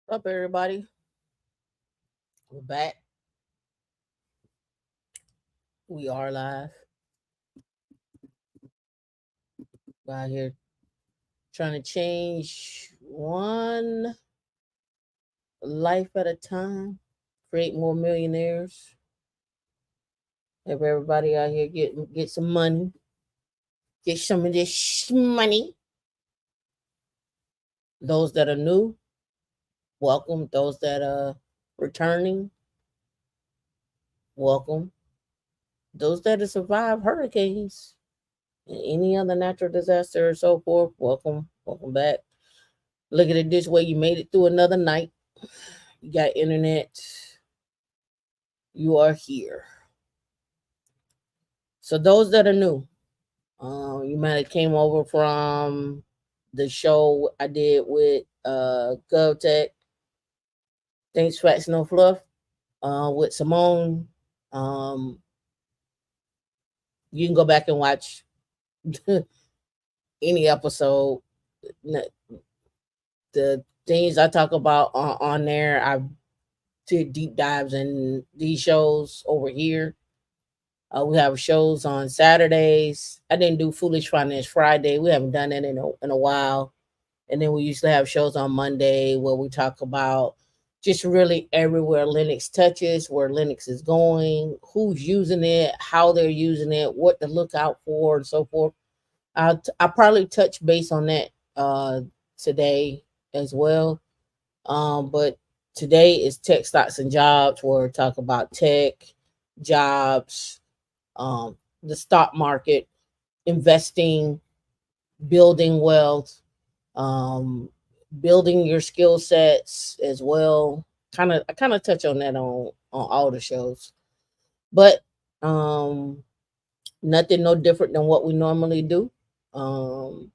Up, everybody. We're back. We are live. We're out here trying to change one life at a time, create more millionaires. Have everybody out here get some money, get some of this money. Those that are new, welcome. Those that are returning, welcome. Those that have survived hurricanes and any other natural disaster or so forth, welcome. Welcome back. Look at it this way: you made it through another night. You got internet. You are here. So those that are new, you might have came over from the show I did with GovTech. Thanks, Facts No Fluff, with Simone. Um, you can go back and watch any episode. The things I talk about on there, I did deep dives in these shows over here. We have shows on Saturdays. I didn't do Foolish Finance Friday. We haven't done that in a while. And then we usually have shows on Monday where we talk about just really everywhere Linux touches, where Linux is going, who's using it, how they're using it, what to look out for, and so forth. I'll probably touch base on that today as well. But today is Tech Stocks and Jobs, where we talk about tech, jobs, the stock market, investing, building wealth, um, building your skill sets as well. I kind of touch on that on all the shows, but um, nothing no different than what we normally do. Um,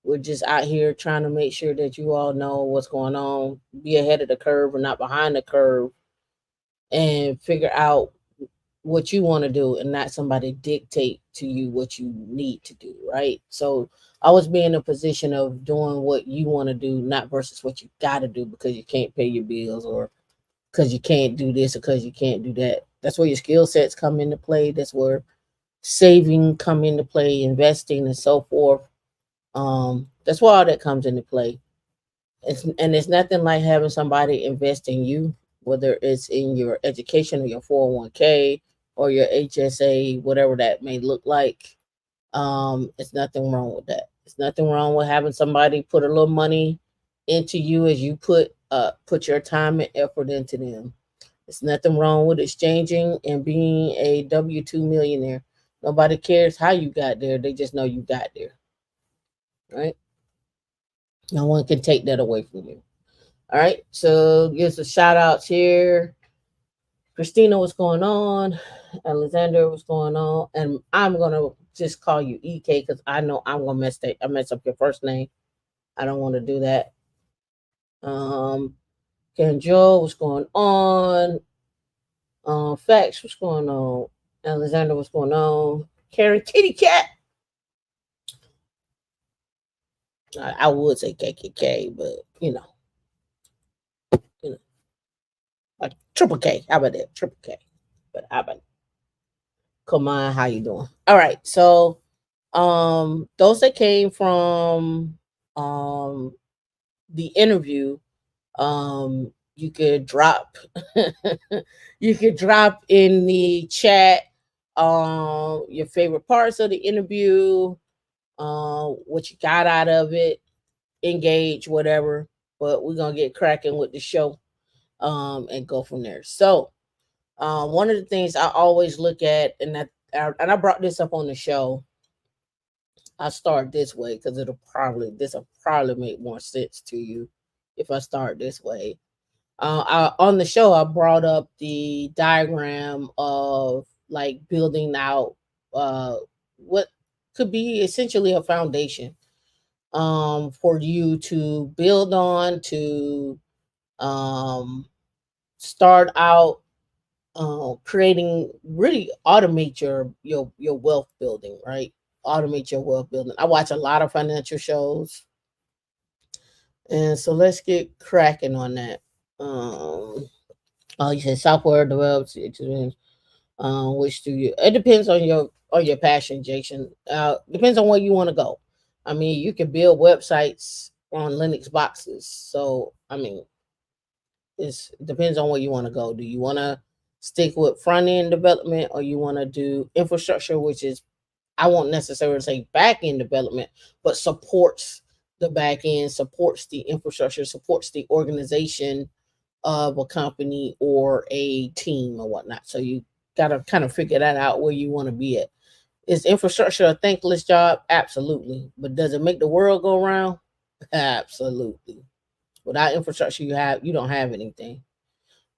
we're just out here trying to make sure that you all know what's going on, be ahead of the curve and not behind the curve, and figure out what you want to do and not somebody dictate to you what you need to do, right? So always be in a position of doing what you want to do, not versus what you got to do because you can't pay your bills or because you can't do this or because you can't do that. That's where your skill sets come into play. That's where saving come into play, investing and so forth. That's where all that comes into play. It's nothing like having somebody invest in you, whether it's in your education or your 401k or your HSA, whatever that may look like. It's nothing wrong with that. It's nothing wrong with having somebody put a little money into you as you put your time and effort into them. It's nothing wrong with exchanging and being a W-2 millionaire. Nobody cares how you got there. They just know you got there, right? No one can take that away from you. All right. So give some shout outs here. Christina, what's going on? Alexander, what's going on? And I'm gonna just call you EK because I know I mess up your first name. I don't want to do that. Um Ken Joe, what's going on? Facts, what's going on? Alexander, what's going on? Karen Kitty Cat. I would say KKK, but you know, like triple K. How about that? Triple K. But how about come on, how you doing? All right. So those that came from um the interview, you could drop you could drop in the chat your favorite parts of the interview, what you got out of it, engage, whatever. But we're gonna get cracking with the show and go from there. So one of the things I always look at, and I brought this up on the show. I start this way because this will probably make more sense to you if I start this way. On the show, I brought up the diagram of like building out what could be essentially a foundation for you to build on to um, start out creating, really automate your wealth building, right? Automate your wealth building. I watch a lot of financial shows. And so let's get cracking on that. Um, oh, you said software develops. Which do you? It depends on your passion, Jason. Depends on where you want to go. I mean, you can build websites on Linux boxes. So I mean, it depends on where you want to go. Do you want to stick with front end development, or you want to do infrastructure, which is, I won't necessarily say back end development, but supports the back end, supports the infrastructure, supports the organization of a company or a team or whatnot. So you got to kind of figure that out where you want to be at. Is infrastructure a thankless job? Absolutely. But does it make the world go round? Absolutely. Without infrastructure, you don't have anything.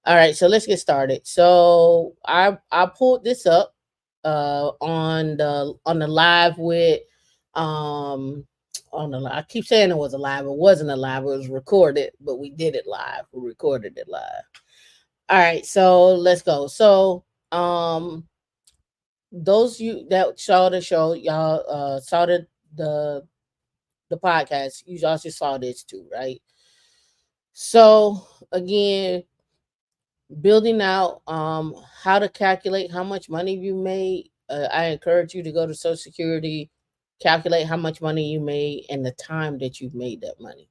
All right, so let's get started. So I pulled this up on the live with on the I keep saying it was a live. It wasn't a live. It was recorded, but we did it live. We recorded it live. All right, so let's go. So those you that saw the show, y'all saw the the podcast. You also saw this too, right? So again, building out how to calculate how much money you made. I encourage you to go to Social Security, calculate how much money you made and the time that you've made that money.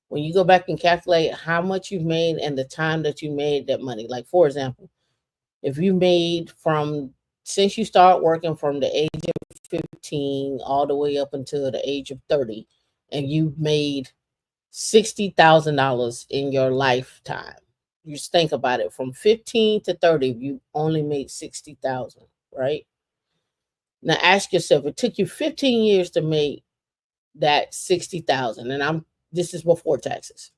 When you go back and calculate how much you've made and the time that you made that money, like for example, if you made from since you start working from the age of 15 all the way up until the age of 30, and you've made $60,000 in your lifetime. You just think about it, from 15 to 30, you only made 60,000, right? Now ask yourself, it took you 15 years to make that 60,000, and this is before taxes.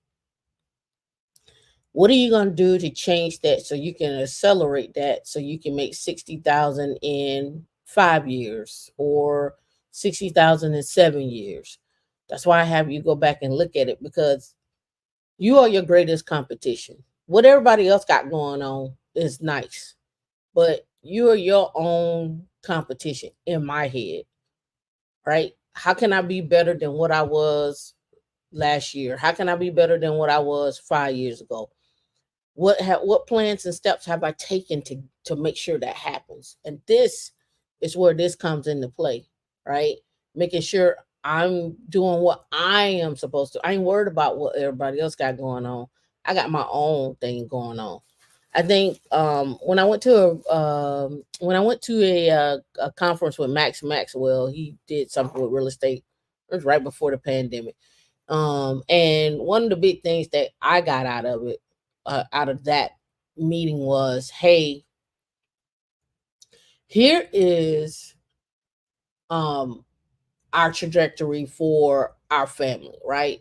What are you going to do to change that so you can accelerate that so you can make 60,000 in 5 years or 60,000 in 7 years? That's why I have you go back and look at it, because you are your greatest competition. What everybody else got going on is nice, but you are your own competition in my head, right? How can I be better than what I was last year? How can I be better than what I was 5 years ago? What plans and steps have I taken to make sure that happens? And this is where this comes into play, right? Making sure I'm doing what I am supposed to. I ain't worried about what everybody else got going on. I got my own thing going on. I think when I went to a conference with Max Maxwell, he did something with real estate. It was right before the pandemic. And one of the big things that I got out of that meeting was, hey, here is um our trajectory for our family, right?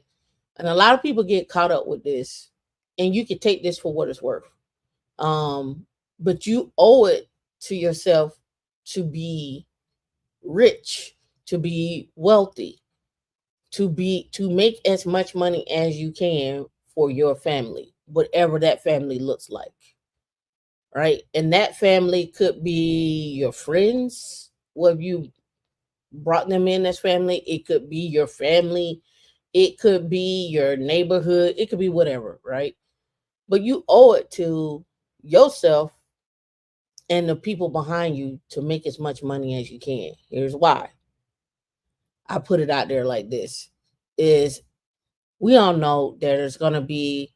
And a lot of people get caught up with this, and you can take this for what it's worth. Um, but you owe it to yourself to be rich, to be wealthy, to make as much money as you can for your family, whatever that family looks like, right? And that family could be your friends. What you brought them in as family? It could be your family. It could be your neighborhood. It could be whatever, right? But you owe it to yourself and the people behind you to make as much money as you can. Here's why. I put it out there like this: is we all know there's going to be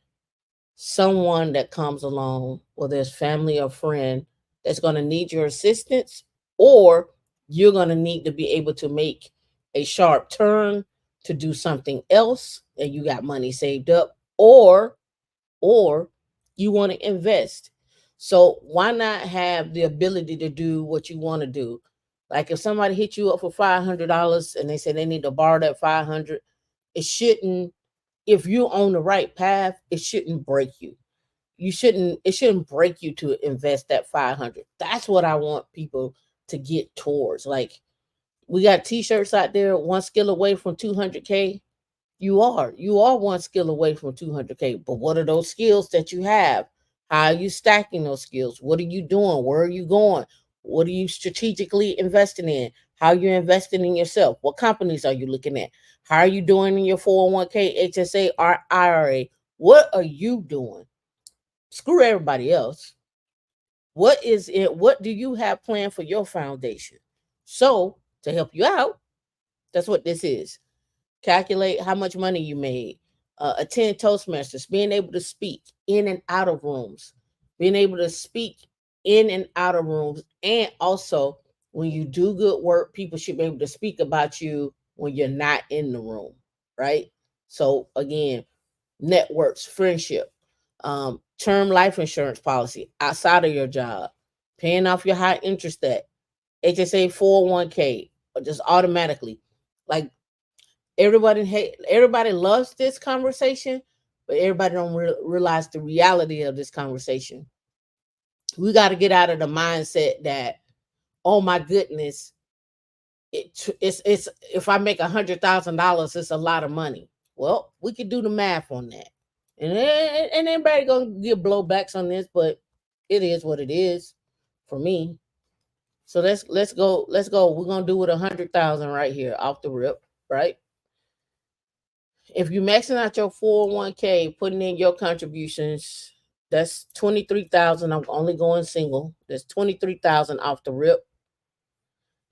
someone that comes along, whether it's family or friend, that's going to need your assistance, or you're going to need to be able to make a sharp turn to do something else, and you got money saved up, or you want to invest. So why not have the ability to do what you want to do? Like if somebody hit you up for $500 and they say they need to borrow that 500, it shouldn't, if you're on the right path, it shouldn't break you. It shouldn't break you to invest that 500. That's what I want people to get towards. Like, we got t-shirts out there, one skill away from 200K. You are one skill away from 200K. But what are those skills that you have? How are you stacking those skills? What are you doing? Where are you going? What are you strategically investing in? How you're investing in yourself? What companies are you looking at? How are you doing in your 401k, HSA, or IRA? What are you doing? Screw everybody else. What is it? What do you have planned for your foundation? So, to help you out, that's what this is. Calculate how much money you made, attend Toastmasters, being able to speak in and out of rooms, being able to speak in and out of rooms. And also, when you do good work, people should be able to speak about you when you're not in the room, right? So, again, networks, friendship, term life insurance policy outside of your job, paying off your high interest debt, HSA 401k, or just automatically. Like, everybody loves this conversation, but everybody don't realize the reality of this conversation. We got to get out of the mindset that, oh my goodness, it's if I make $100,000, it's a lot of money. Well, we could do the math on that, and everybody gonna give blowbacks on this, but it is what it is for me. So let's go. We're gonna do it 100,000 right here off the rip, right? If you maxing out your 401k, putting in your contributions, that's 23,000. I'm only going single. That's 23,000 off the rip.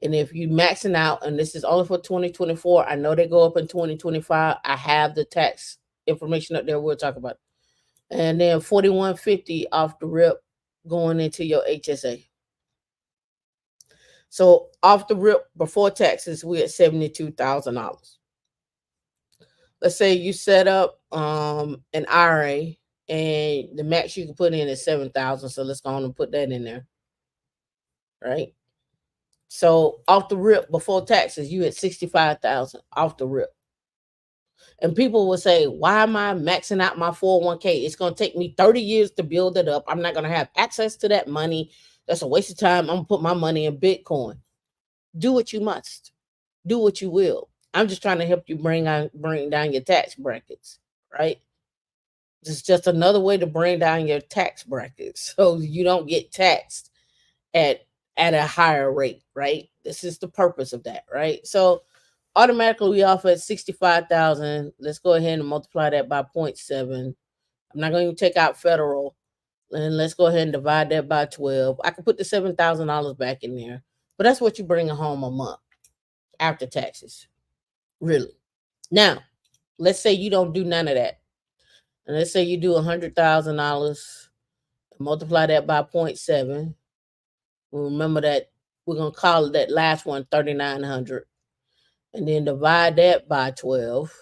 And if you maxing out, and this is only for 2024, I know they go up in 2025. I have the tax information up there. We'll talk about it. And then 4150 off the rip going into your HSA. So off the rip before taxes, we're at $72,000. Let's say you set up an IRA and the max you can put in is 7,000. So let's go on and put that in there. Right. So off the rip before taxes, you at 65,000 off the rip. And people will say, why am I maxing out my 401k? It's going to take me 30 years to build it up. I'm not going to have access to that money. That's a waste of time. I'm going to put my money in Bitcoin. Do what you must. Do what you will. I'm just trying to help you bring down your tax brackets, right? It's just another way to bring down your tax brackets so you don't get taxed at a higher rate, right? This is the purpose of that, right? So automatically we offer at 65,000. Let's go ahead and multiply that by 0.7. I'm not going to take out federal, and let's go ahead and divide that by 12. I can put the $7,000 back in there, but that's what you bring home a month after taxes, really. Now, let's say you don't do none of that, and let's say you do $100,000, multiply that by 0.7. Remember that we're gonna call it that last one 3,900, and then divide that by 12.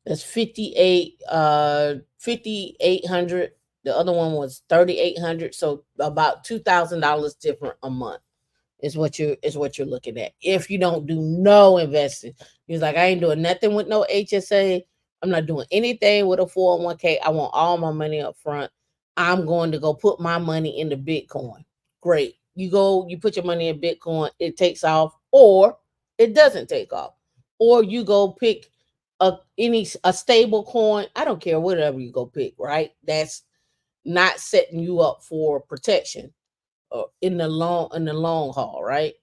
That's 5,800. The other one was 3,800, so about $2,000 different a month is what you're looking at. If you don't do no investing, you're like, I ain't doing nothing with no HSA. I'm not doing anything with a 401k. I want all my money up front. I'm going to go put my money into Bitcoin. Great. You put your money in Bitcoin, it takes off, or it doesn't take off. Or you go pick a stable coin. I don't care, whatever you go pick, right? That's not setting you up for protection in the long haul, right?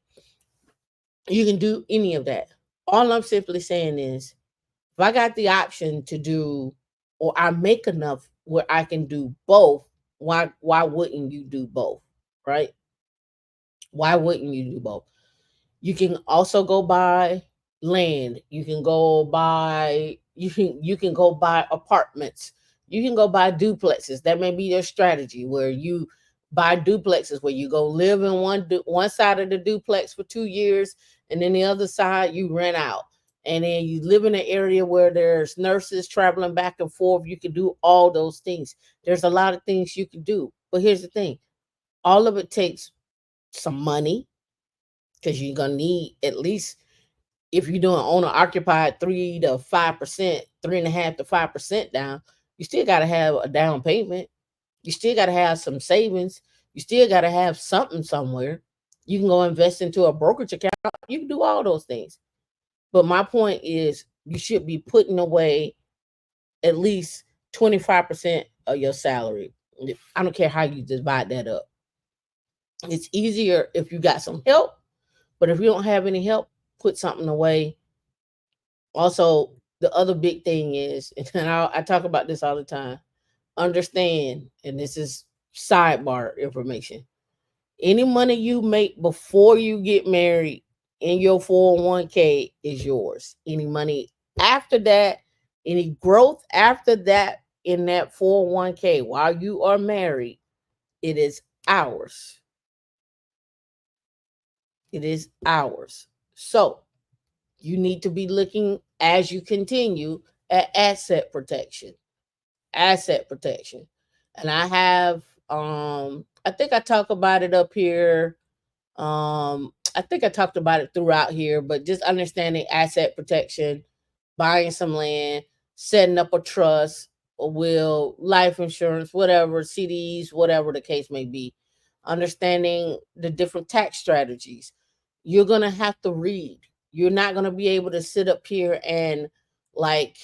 You can do any of that. All I'm simply saying is, if I got the option to do, or I make enough where I can do both, why wouldn't you do both, right? Why wouldn't you do both? You can also go buy land. You can go buy apartments. You can go buy duplexes. That may be your strategy, where you buy duplexes where you go live in one side of the duplex for 2 years, and then the other side you rent out. And then you live in an area where there's nurses traveling back and forth. You can do all those things. There's a lot of things you can do. But here's the thing. All of it takes some money, because you're gonna need, at least if you're doing owner occupied, 3 to 5%, 3.5 to 5% down, you still gotta have a down payment. You still gotta have some savings. You still gotta have something somewhere. You can go invest into a brokerage account. You can do all those things. But my point is, you should be putting away at least 25% of your salary. I don't care how you divide that up. It's easier if you got some help, but if you don't have any help, put something away. Also, the other big thing is, and I talk about this all the time, understand, and this is sidebar information. Any money you make before you get married in your 401k is yours. Any money after that, any growth after that in that 401k while you are married, it is ours. It is ours. So you need to be looking as you continue at asset protection. Asset protection. And I have I think I talk about it up here. I think I talked about it throughout here, but just understanding asset protection, buying some land, setting up a trust, a will, life insurance, whatever, CDs, whatever the case may be. Understanding the different tax strategies. You're going to have to read. You're not going to be able to sit up here and like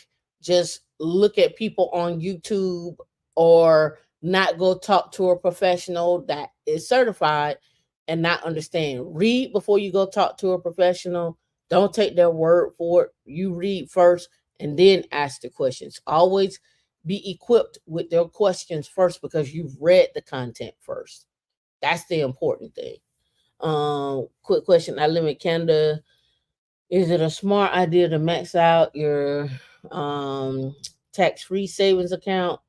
just look at people on YouTube or not go talk to a professional that is certified and not understand. Read before you go talk to a professional. Don't take their word for it. You read first and then ask the questions. Always be equipped with their questions first because you've read the content first. That's the important thing. Quick question. I live in Canada. Is it a smart idea to max out your tax-free savings account,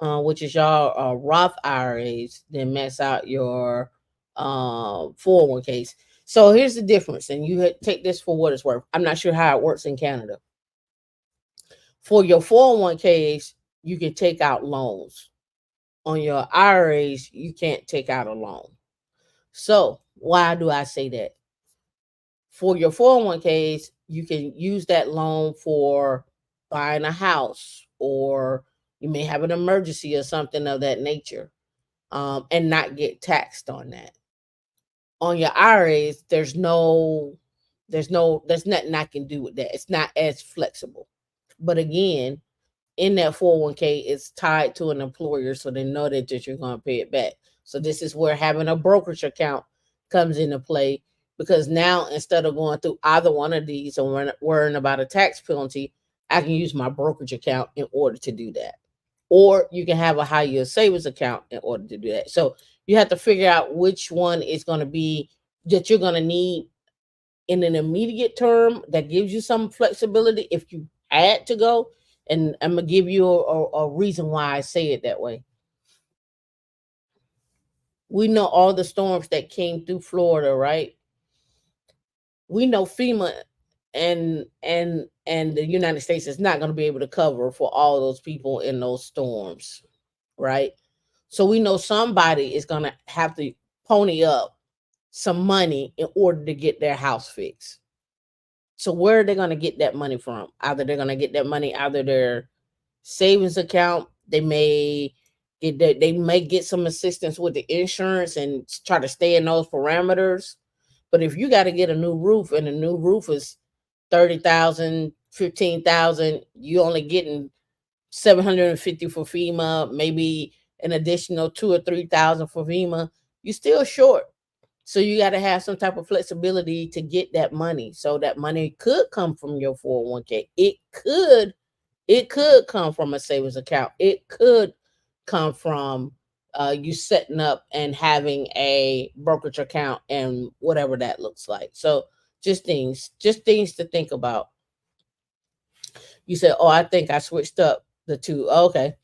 which is your Roth IRAs, then max out your 401ks? So here's the difference, and take this for what it's worth. I'm not sure how it works in Canada. For your 401ks, you can take out loans. On your IRAs, you can't take out a loan. So why do I say that? For your 401ks, you can use that loan for buying a house, or you may have an emergency or something of that nature, and not get taxed on that. On your IRAs, there's nothing I can do with that. It's not as flexible. But again, in that 401k, it's tied to an employer, so they know that you're going to pay it back. So this is where having a brokerage account comes into play, because now instead of going through either one of these and worrying about a tax penalty, I can use my brokerage account in order to do that. Or you can have a high yield savings account in order to do that. So you have to figure out which one is going to be that you're going to need in an immediate term that gives you some flexibility if you had to go. And I'm gonna give you a reason why I say it that way. We know all the storms that came through Florida, right? We know FEMA and the United States is not going to be able to cover for all those people in those storms, right? So we know somebody is going to have to pony up some money in order to get their house fixed. So where are they going to get that money from? Either they're going to get that money out of their savings account. They may get some assistance with the insurance and try to stay in those parameters. But if you got to get a new roof and the new roof is 30,000, 15,000, you only getting 750 for FEMA, maybe an additional 2 or 3,000 for FEMA, you still short. So you got to have some type of flexibility to get that money. So that money could come from your 401k. It could come from a savings account. It could come from you setting up and having a brokerage account and whatever that looks like. So just things to think about. You said, "Oh, I think I switched up the two." Okay.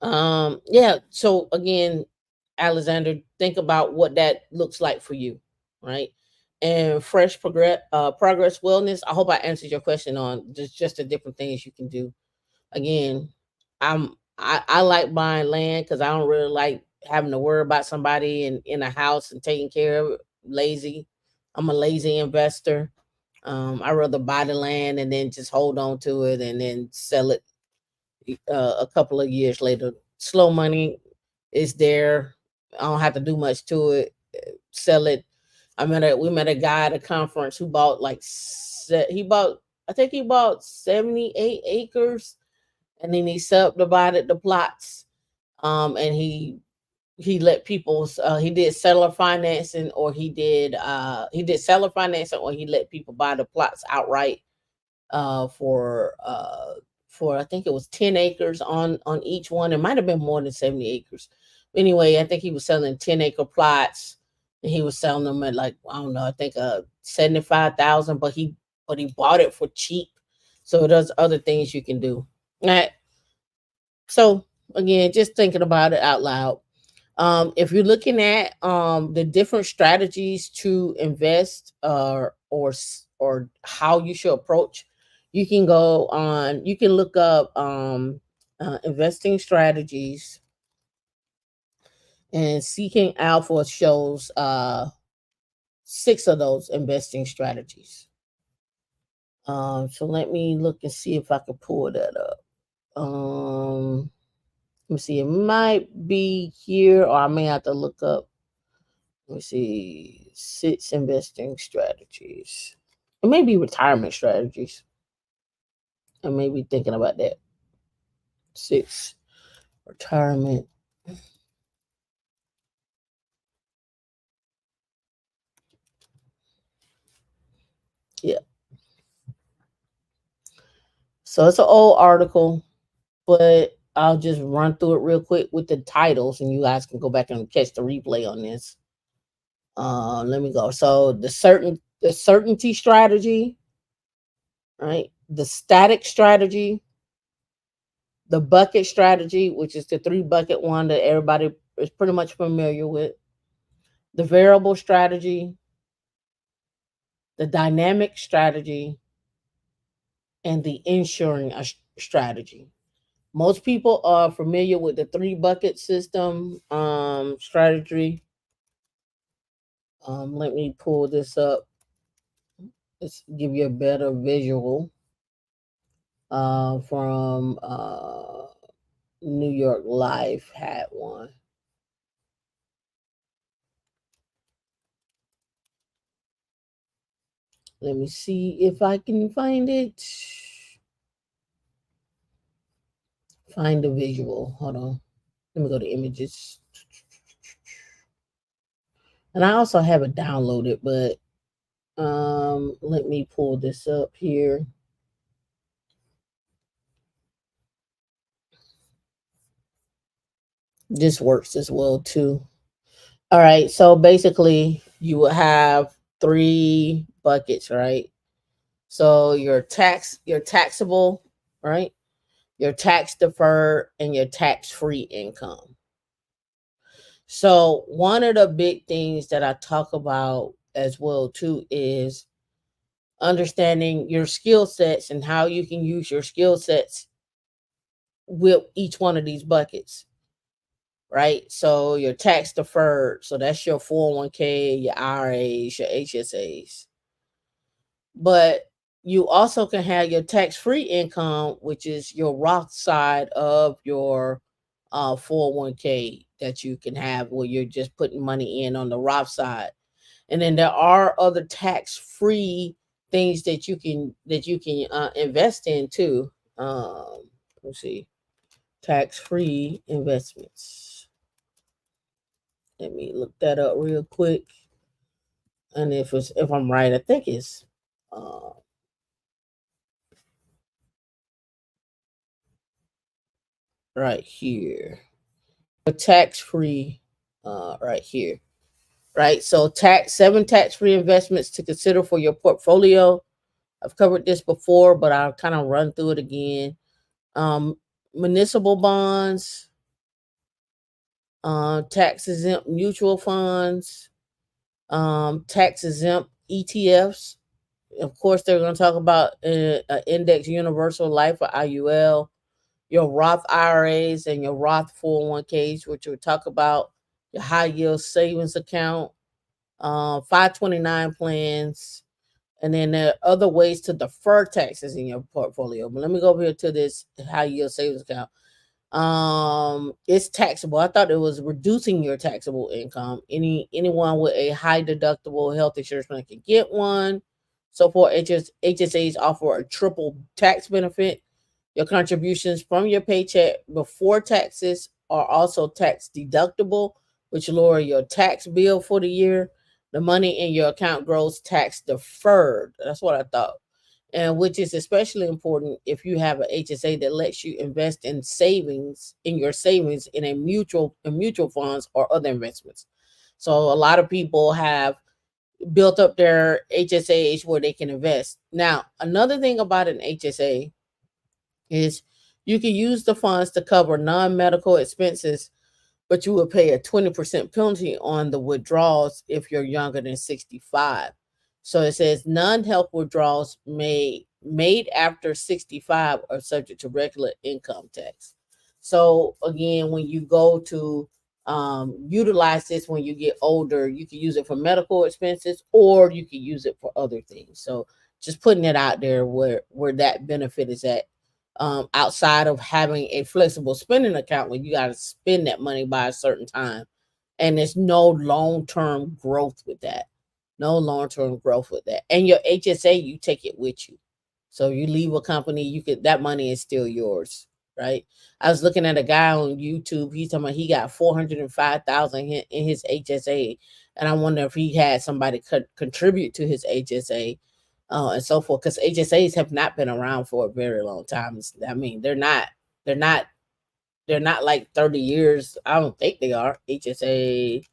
Yeah. So again, Alexander, think about what that looks like for you, right? And progress wellness. I hope I answered your question on just the different things you can do. Again, I like buying land because I don't really like having to worry about somebody in a house and taking care of it. Lazy. I'm a lazy investor. I rather buy the land and then just hold on to it and then sell it a couple of years later. Slow money is there. I don't have to do much to it. Sell it. We met a guy at a conference who bought I think he bought 78 acres, and then he subdivided the plots. And he he let people he did seller financing, or he did seller financing, or he let people buy the plots outright uh for uh for I think it was 10 acres on each one. It might have been more than 70 acres. Anyway, I think he was selling 10-acre plots, and he was selling them at, like, I don't know, I think 75,000, but he bought it for cheap. So there's other things you can do. Right. So again, just thinking about it out loud. If you're looking at the different strategies to invest, or how you should approach, you can look up investing strategies, and Seeking Alpha shows six of those investing strategies. So let me look and see if I can pull that up. Let me see, it might be here, or I may have to look up. Let me see. Six investing strategies. It may be retirement strategies. I may be thinking about that. Six retirement. Yeah. So it's an old article, but I'll just run through it real quick with the titles, and you guys can go back and catch the replay on this. Let me go. So the certainty strategy, right? The static strategy, the bucket strategy, which is the three bucket one that everybody is pretty much familiar with, the variable strategy, the dynamic strategy, and the insuring strategy. Most people are familiar with the three bucket system strategy. Let me pull this up. Let's give you a better visual from New York Life had one. Let me see if I can find it. Find the visual. Hold on. Let me go to images. And I also have it downloaded, but let me pull this up here. This works as well too. All right, so basically you will have three buckets, right? So your taxable, right? Your tax deferred, and your tax free income. So one of the big things that I talk about as well too is understanding your skill sets and how you can use your skill sets with each one of these buckets, right? So your tax deferred, so that's your 401k, your IRAs, your HSAs. But you also can have your tax free income, which is your Roth side of your 401k that you can have, where you're just putting money in on the Roth side. And then there are other tax free things that you can invest in too. Let's see, tax free investments. Let me look that up real quick. And if I'm right, I think it's uh, right here. Tax free, right here. Right. So seven tax free investments to consider for your portfolio. I've covered this before, but I'll kind of run through it again. Um, Municipal bonds, tax exempt mutual funds, tax exempt ETFs. Of course, they're going to talk about index universal life, or IUL, your Roth IRAs, and your Roth 401ks, which we'll talk about, your high yield savings account, 529 plans, and then there are other ways to defer taxes in your portfolio. But let me go over here to this high yield savings account. It's taxable. I thought it was reducing your taxable income. Anyone with a high deductible health insurance plan can get one. So for HSAs offer a triple tax benefit. Your contributions from your paycheck before taxes are also tax deductible, which lower your tax bill for the year. The money in your account grows tax deferred. That's what I thought. And which is especially important if you have an HSA that lets you invest in savings in your savings in mutual funds or other investments. So a lot of people have built up their HSAs where they can invest. Now, another thing about an HSA is you can use the funds to cover non-medical expenses, but you will pay a 20% penalty on the withdrawals if you're younger than 65. So it says non-health withdrawals made after 65 are subject to regular income tax. So again, when you go to utilize this when you get older, you can use it for medical expenses or you can use it for other things. So just putting it out there where that benefit is at, outside of having a flexible spending account when you got to spend that money by a certain time. And there's no long term growth with that. No long term growth with that. And your HSA, you take it with you. So you leave a company, you could that money is still yours, right? I was looking at a guy on YouTube. He's talking about he got 405,000 in his HSA, and I wonder if he had somebody contribute to his HSA, and so forth. Because HSAs have not been around for a very long time. I mean, they're not, they're not like 30 years. I don't think they are. HSA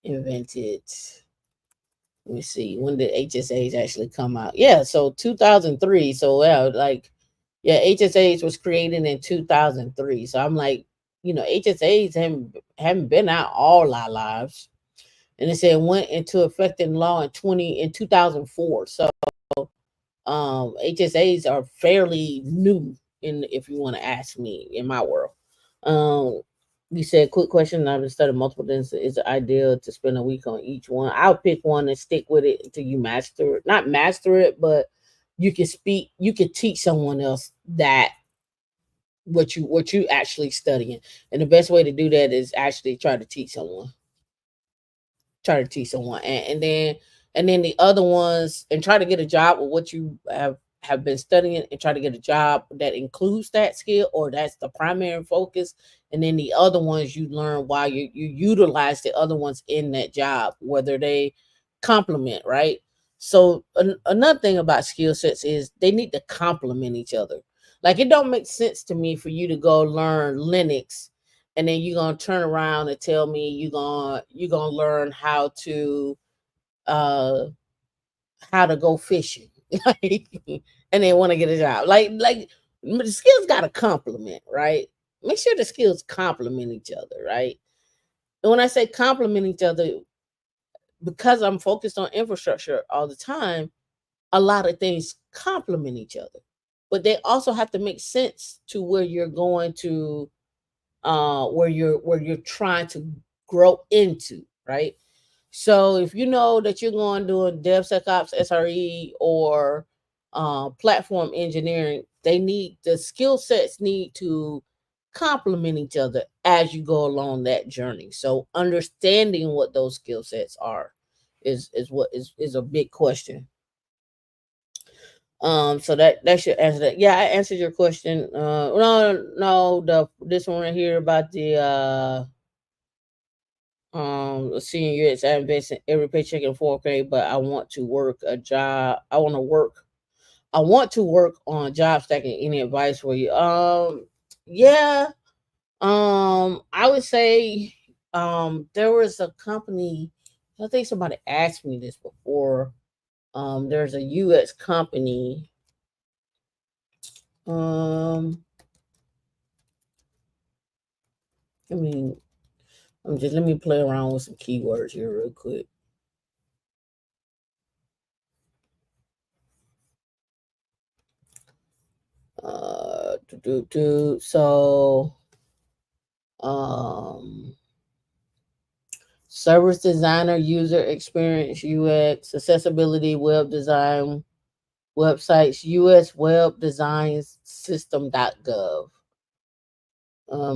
invented. Let me see. When did HSAs actually come out? Yeah, so 2003. So yeah, like yeah, HSAs was created in 2003. So I'm like, HSAs haven't been out all our lives. And it said went into effect in law in 2004. So HSAs are fairly new in if you want to ask me in my world. Um you said quick question. I've studied multiple things. Is it ideal to spend a week on each one? I'll pick one and stick with it until you master it. Not master it, but you can teach someone else that what you actually studying. And the best way to do that is actually try to teach someone, and then the other ones, and try to get a job with what you have been studying, and try to get a job that includes that skill or that's the primary focus. And then the other ones you learn while you utilize the other ones in that job, whether they complement, right? So another thing about skill sets is they need to complement each other. Like it don't make sense to me for you to go learn Linux and then you're gonna turn around and tell me you're gonna learn uh how to go fishing. Like, and they want to get a job. Like the skills gotta complement, right? Make sure the skills complement each other, right? And when I say complement each other, because I'm focused on infrastructure all the time, a lot of things complement each other. But they also have to make sense to where you're going to where you're trying to grow into, right? So if you know that you're going doing DevSecOps, SRE, or platform engineering, the skill sets need to complement each other as you go along that journey. So understanding what those skill sets are is a big question. So that should answer that. Yeah, I answered your question. No, the this one right here about the senior years. I invest in every paycheck in 4K, but I want to work a job. I want to work on job stacking. Any advice for you? Yeah. I would say there was a company. I think somebody asked me this before. There's a US company. Um I mean, let me play around with some keywords here real quick. So um service designer, user experience, UX, accessibility, web design, websites, US web design system.gov.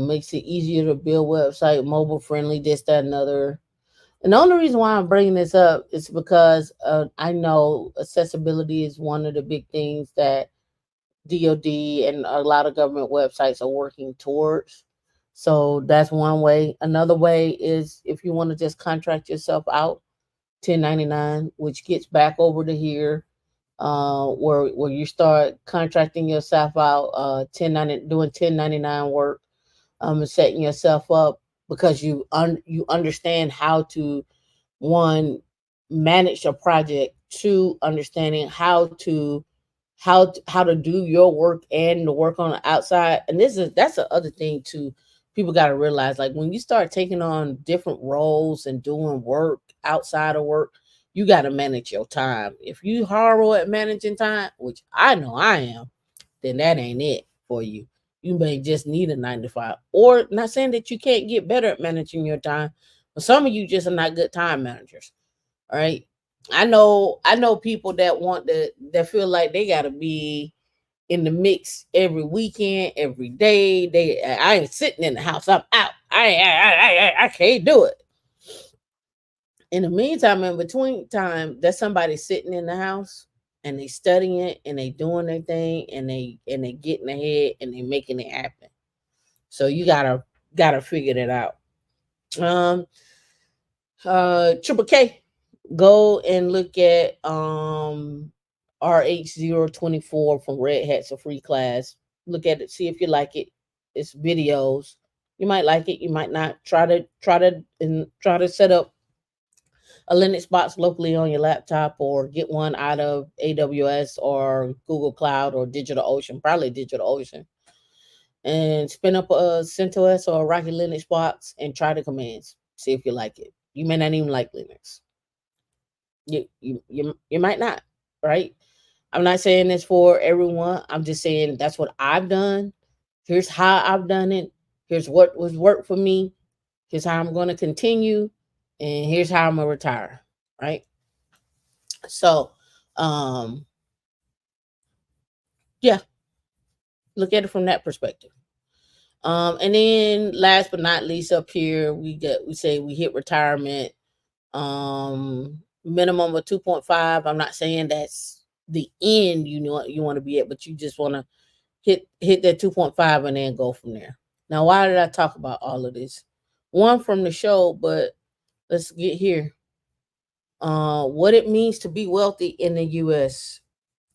Makes it easier to build website, mobile friendly, this, that, and other. And the only reason why I'm bringing this up is because I know accessibility is one of the big things that DoD and a lot of government websites are working towards. So that's one way. Another way is if you want to just contract yourself out, 1099, which gets back over to here, where you start contracting yourself out, 1099 work, and setting yourself up because you understand how to, one, manage a project, two, understanding how to do your work and the work on the outside. And that's the other thing too. People got to realize, like, when you start taking on different roles and doing work outside of work, you got to manage your time. If you horrible at managing time, which I know I am, then that ain't it for you. You may just need a 9 to 5. Or, not saying that you can't get better at managing your time, but some of you just are not good time managers. All right. I know people that that feel like they gotta be in the mix every weekend, every day. I ain't sitting in the house. I'm out. I can't do it. In the meantime, in between time, there's somebody sitting in the house and they studying it and they doing their thing and they getting ahead and they making it happen. So you gotta figure that out. Um Triple K, go and look at RH024 from Red Hats, a free class. Look at it, see if you like it. It's videos. You might like it, you might not. Try to set up a Linux box locally on your laptop, or get one out of AWS or Google Cloud or DigitalOcean, probably DigitalOcean, and spin up a CentOS or a Rocky Linux box and try the commands. See if you like it. You may not even like Linux. You might not, right? I'm not saying this for everyone. I'm just saying that's what I've done. Here's how I've done it. Here's what was worked for me. Here's how I'm going to continue, and here's how I'm gonna retire. Right. So, um, yeah, look at it from that perspective. And then last but not least, up here we say we hit retirement. Minimum of 2.5. I'm not saying that's the end you want to be at, but you just want to hit that 2.5 and then go from there. Now, why did I talk about all of this? One, from the show, but let's get here. What it means to be wealthy in the US.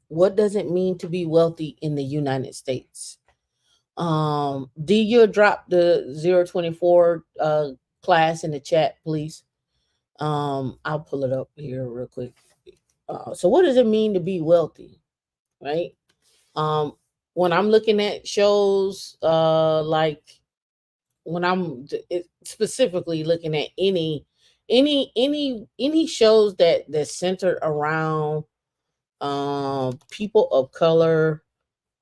What does it mean to be wealthy in the United States? D, you drop the 024 class in the chat, please. I'll pull it up here real quick. So what does it mean to be wealthy, right? Um, when I'm looking at shows, like when specifically looking at any shows that center around people of color,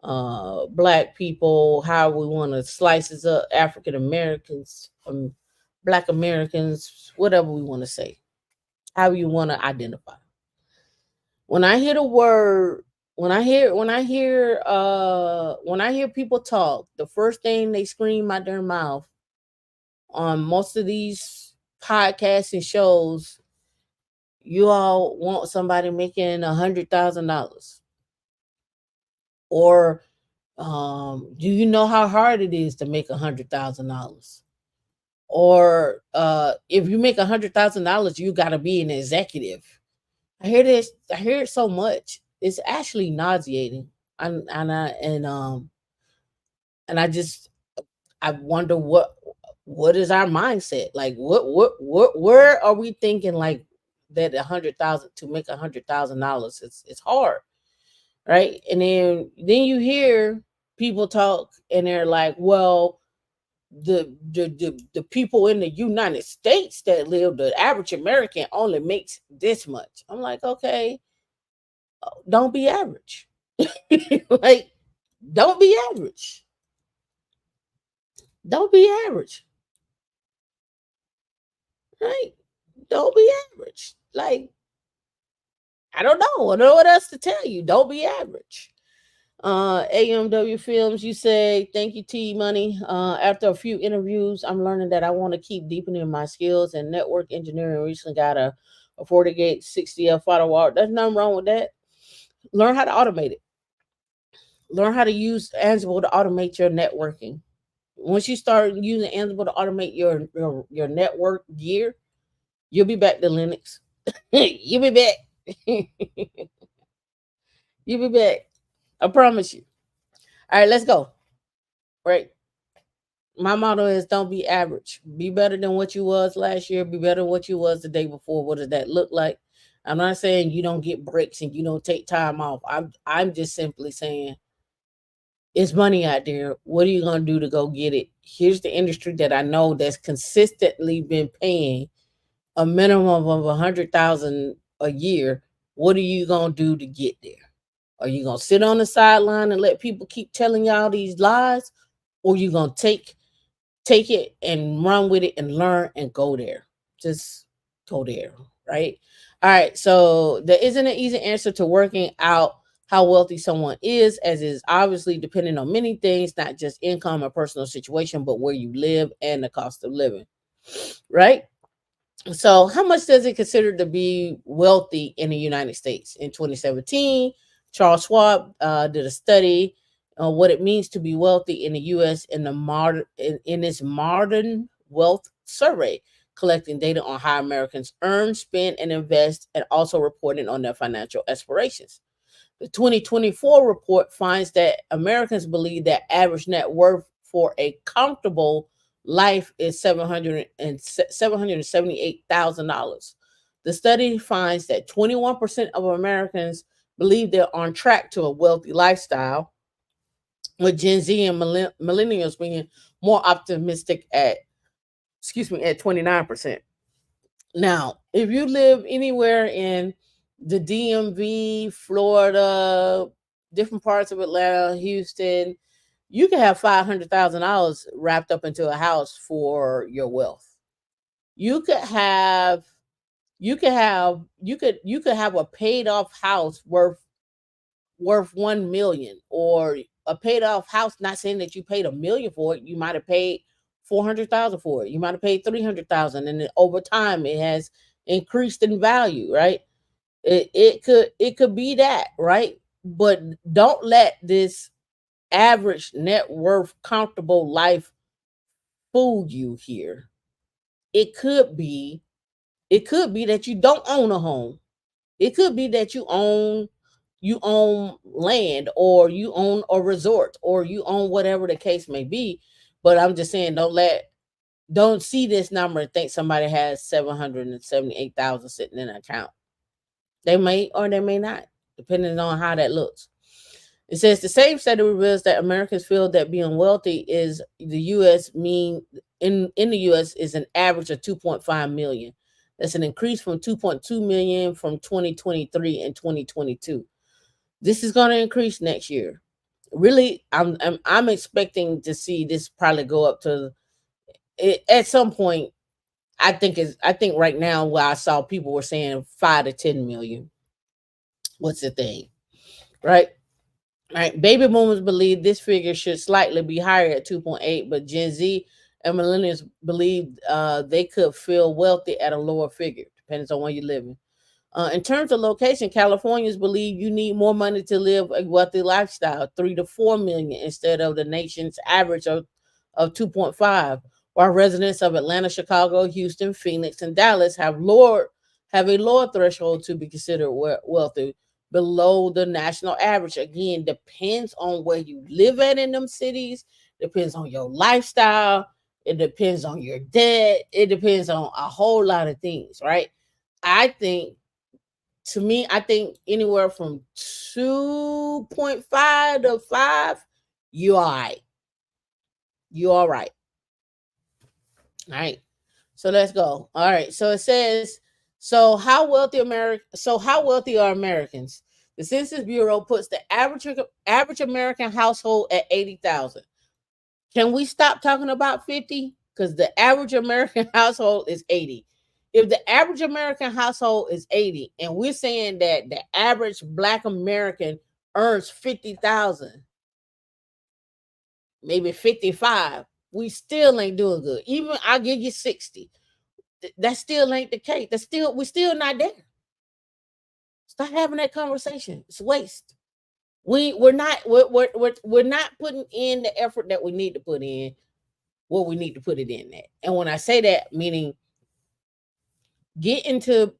black people, how we want to slice it up, African Americans, black Americans, whatever we want to say, how you want to identify. When I hear the word, when I hear people talk, the first thing they scream out their mouth on most of these podcasts and shows, you all want somebody making $100,000. Or do you know how hard it is to make $100,000? Or if you make $100,000, you got to be an executive. I hear this. I hear it so much. It's actually nauseating. And I just, I wonder what is our mindset, like what where are we thinking, like, that 100,000, to make $100,000, it's hard, right? And then you hear people talk and they're like, well, the people in the United States that live, the average American only makes this much. I'm like, okay, don't be average. Like, don't be average. Don't be average. Right? Don't be average. Like, I don't know. I don't know what else to tell you. Don't be average. AMW Films, you say, thank you, T Money. After a few interviews, I'm learning that I want to keep deepening my skills in network engineering. Recently got a 40 gate 60F firewall. There's nothing wrong with that. Learn how to automate it. Learn how to use Ansible to automate your networking. Once you start using Ansible to automate your network gear, you'll be back to Linux. You'll be back. You'll be back. I promise you. All right, let's go. Right. My motto is don't be average. Be better than what you was last year. Be better than what you was the day before. What does that look like? I'm not saying you don't get breaks and you don't take time off. I'm just simply saying it's money out there. What are you gonna do to go get it? Here's the industry that I know that's consistently been paying a minimum of 100,000 a year. What are you gonna do to get there? Are you gonna sit on the sideline and let people keep telling y'all these lies, or you gonna take it and run with it and learn and go there? Just go there, right? All right. So there isn't an easy answer to working out how wealthy someone is, as is obviously dependent on many things, not just income or personal situation, but where you live and the cost of living, right? So, how much does it consider to be wealthy in the United States? In 2017, Charles Schwab did a study on what it means to be wealthy in the U.S. In its modern wealth survey, collecting data on how Americans earn, spend, and invest, and also reporting on their financial aspirations. The 2024 report finds that Americans believe that average net worth for a comfortable life is $778,000. The study finds that 21% of Americans believe they're on track to a wealthy lifestyle, with Gen Z and millennials being more optimistic at 29%. Now, if you live anywhere in the DMV, Florida, different parts of Atlanta, Houston, you can have $500,000 wrapped up into a house for your wealth. You could have you could have a paid off house worth 1 million, or a paid off house. Not saying that you paid a million for it. You might have paid 400,000 for it. You might have paid 300,000, and then over time it has increased in value, right? It could be that, right? But don't let this average net worth comfortable life fool you here. It could be it could be that you don't own a home. It could be that you own land, or you own a resort, or you own whatever the case may be. But I'm just saying, don't see this number and think somebody has 778,000 sitting in an account. They may or they may not, depending on how that looks. It says the same study reveals that Americans feel that being wealthy is the U.S. mean in the U.S. is an average of 2.5 million. That's an increase from 2.2 million from 2023 and 2022. This is going to increase next year. Really, I'm expecting to see this probably go up to at some point. I think right now, where I saw people were saying 5 to 10 million. What's the thing, right? Right. Baby boomers believe this figure should slightly be higher at 2.8, but Gen Z and millennials believe they could feel wealthy at a lower figure. Depends on where you live in. In terms of location, Californians believe you need more money to live a wealthy lifestyle, 3 to 4 million instead of the nation's average of 2.5. While residents of Atlanta, Chicago, Houston, Phoenix, and Dallas have a lower threshold to be considered wealthy, below the national average. Again, depends on where you live at in them cities, depends on your lifestyle, it depends on your debt, it depends on a whole lot of things, right? I think to me, I think anywhere from 2.5 to 5, you all right. You all right. All right. So let's go. All right. So it says, how wealthy are Americans? The Census Bureau puts the average American household at 80,000. Can we stop talking about 50? Because the average American household is 80. If the average American household is 80, and we're saying that the average Black American earns 50,000, maybe 55, we still ain't doing good. Even I'll give you 60. That still ain't the case. We're still not there. Stop having that conversation. It's waste. We're not putting in the effort that we need to put in. what we need to put it in at. And when I say that, meaning get into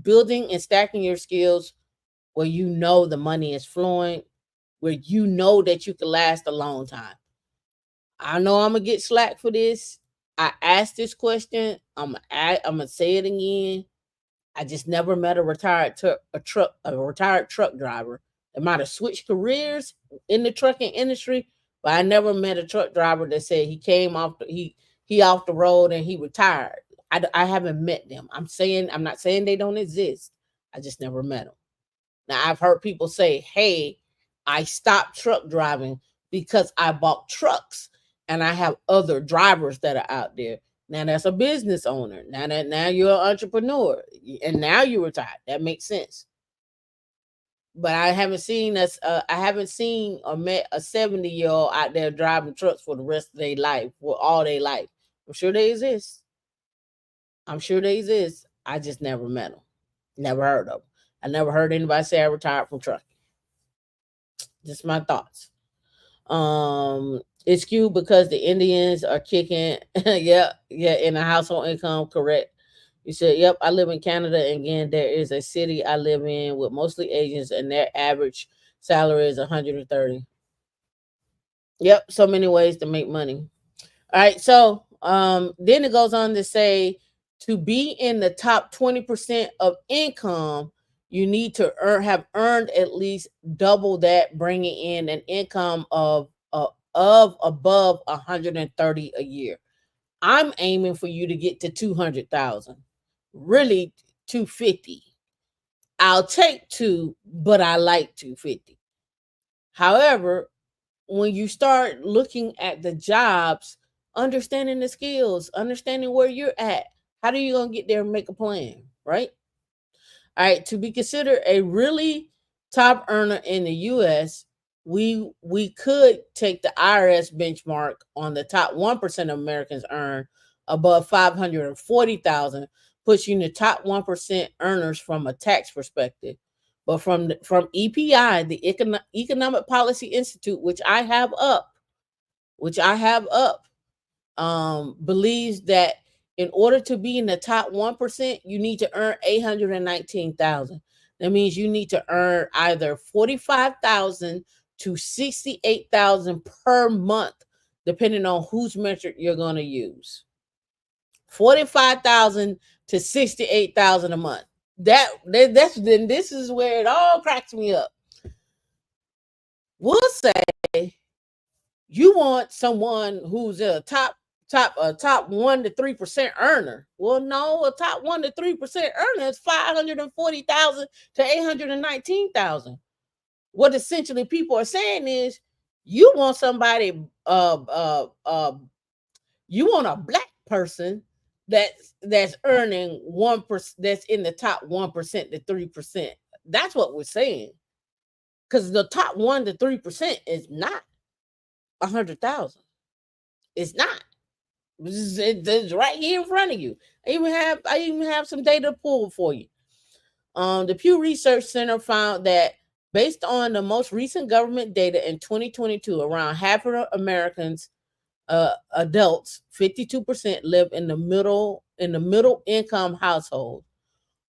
building and stacking your skills where you know the money is flowing, where you know that you can last a long time. I know I'm gonna get slack for this. I asked this question. I'm gonna say it again. I just never met a retired truck driver that might have switched careers in the trucking industry, but I never met a truck driver that said he came off he off the road and he retired. I haven't met them. I'm not saying they don't exist. I just never met them. Now I've heard people say, "Hey, I stopped truck driving because I bought trucks and I have other drivers that are out there." Now that's a business owner. Now you're an entrepreneur and now you retired. That makes sense. But I haven't seen or met a 70-year-old out there driving trucks for the rest of their life, for all their life. I'm sure they exist. I'm sure they exist. I just never met them. Never heard of them. I never heard anybody say I retired from trucking. Just my thoughts. It's skewed because the Indians are kicking. Yeah, in the household income, correct. You said, yep, I live in Canada. And again, there is a city I live in with mostly Asians, and their average salary is 130. Yep, so many ways to make money. All right, so then it goes on to say to be in the top 20% of income, you need to have earned at least double that, bringing in an income of above 130 a year. I'm aiming for you to get to 200,000, really 250. I'll take two, but I like 250. However, when you start looking at the jobs, understanding the skills, understanding where you're at, how are you gonna get there and make a plan, right? All right, to be considered a really top earner in the US, we could take the IRS benchmark on the top 1% of Americans earn above 540,000, puts you in the top 1% earners from a tax perspective. But from EPI, the Economic Policy Institute, which I have up, believes that in order to be in the top 1%, you need to earn 819,000. That means you need to earn either 45,000 to 68,000 per month, depending on whose metric you're going to use. 45,000 to 68,000 a month. That's then this is where it all cracks me up. We'll say you want someone who's a top 1 to 3% earner. Well, no, a top 1 to 3% earner is 540,000 to 819,000. What essentially people are saying is you want somebody you want a black person that's earning 1%, that's in the top 1% to 3%. That's what we're saying. Because the top 1 to 3% is not 100,000. It's not. It's right here in front of you. I even have some data to pull for you. The Pew Research Center found that based on the most recent government data in 2022, around half of Americans, adults, 52% live in the middle income household.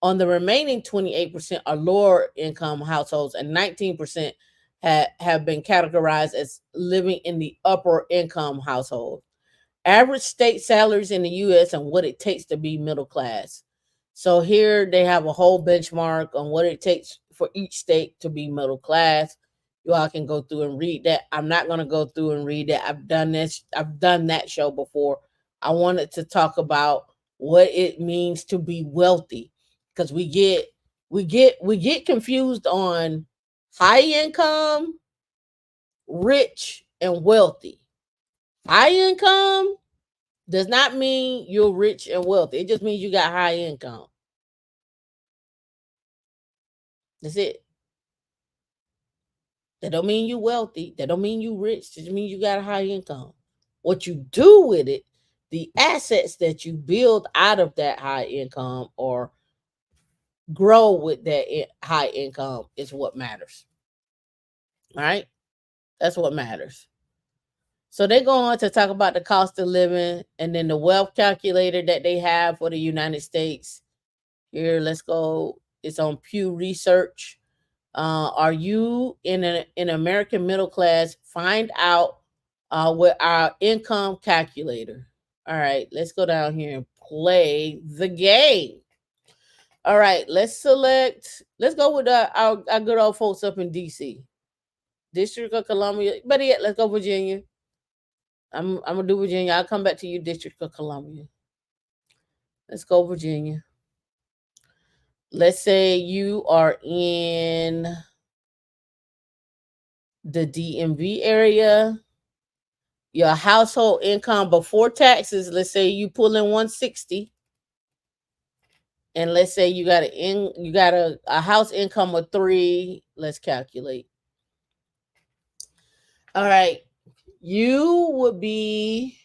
On the remaining 28% are lower income households, and 19% have been categorized as living in the upper income household. Average state salaries in the US and what it takes to be middle class. So here they have a whole benchmark on what it takes for each state to be middle class. You all can go through and read that. I'm not going to go through and read that. I've done that show before. I wanted to talk about what it means to be wealthy, because we get confused on high income, rich, and wealthy. High income does not mean you're rich and wealthy. It just means you got high income. That's it. That don't mean you wealthy. That don't mean you rich. It just means you got a high income. What you do with it, the assets that you build out of that high income or grow with that high income is what matters. All right? That's what matters. So they go on to talk about the cost of living and then the wealth calculator that they have for the United States. Here, let's go. It's on Pew Research. Are you in an American middle class? Find out with our income calculator. All right, let's go down here and play the game. All right, let's select. Let's go with our good old folks up in DC, District of Columbia. But yeah, let's go Virginia. I'm gonna do Virginia. I'll come back to you, District of Columbia. Let's go Virginia. Let's say you are in the DMV area. Your household income before taxes, let's say you pull in 160, and let's say you got a house income of 3. Let's calculate. All right. You would be,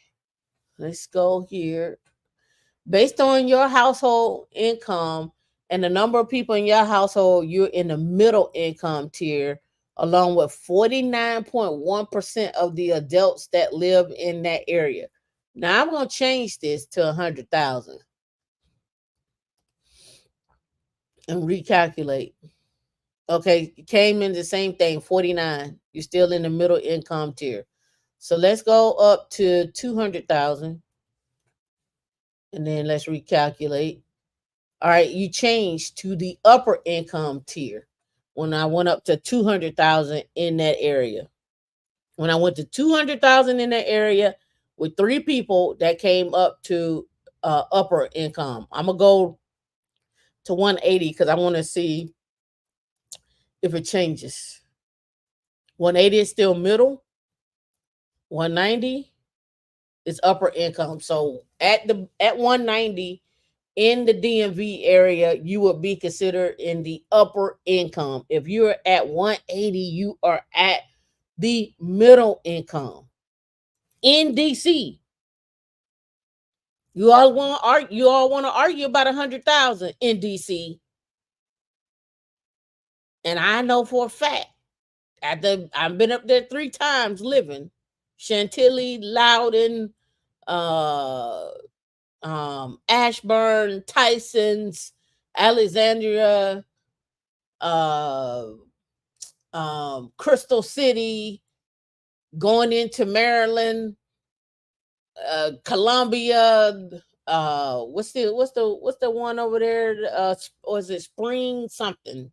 let's go here. Based on your household income and the number of people in your household, you're in the middle income tier, along with 49.1% of the adults that live in that area. Now I'm gonna change this to 100,000 and recalculate. Okay, it came in the same thing, 49. You're still in the middle income tier. So let's go up to 200,000 and then let's recalculate. All right, you changed to the upper income tier when I went up to 200,000 in that area. When I went to 200,000 in that area with 3 people, that came up to upper income. I'm going to go to 180 because I want to see if it changes. 180 is still middle. 190 is upper income. So at 190 in the DMV area, you would be considered in the upper income. If you're at 180, you are at the middle income. In DC, you all want to argue. You all want to argue about 100,000 in DC, and I know for a fact I've been up there 3 times living. Chantilly, Loudon, uh, Ashburn, Tyson's, Alexandria, uh, Crystal City, going into Maryland, Columbia. What's the one over there? Was it Spring something?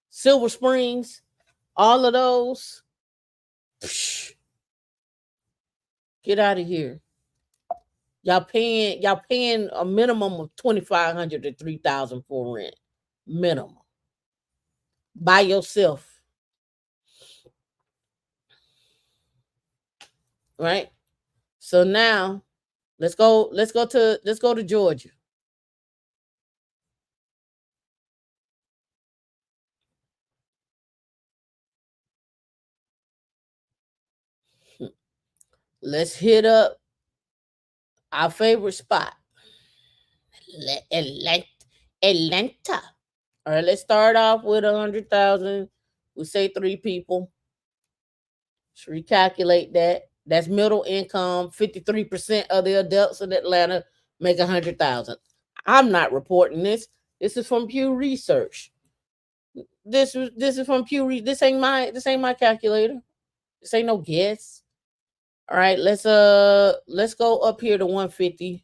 Silver Springs. All of those. Psh, get out of here. Y'all paying a minimum of 2,500 to 3,000 for rent. Minimum. By yourself. Right? So now let's go to Georgia. Let's hit up our favorite spot. Atlanta. Atlanta. All right, let's start off with 100,000. We say 3 people. Let's recalculate that. That's middle income. 53% of the adults in Atlanta make 100,000. I'm not reporting this. This is from Pew Research. This is from Pew. This ain't my calculator. This ain't no guess. All right, let's go up here to 150.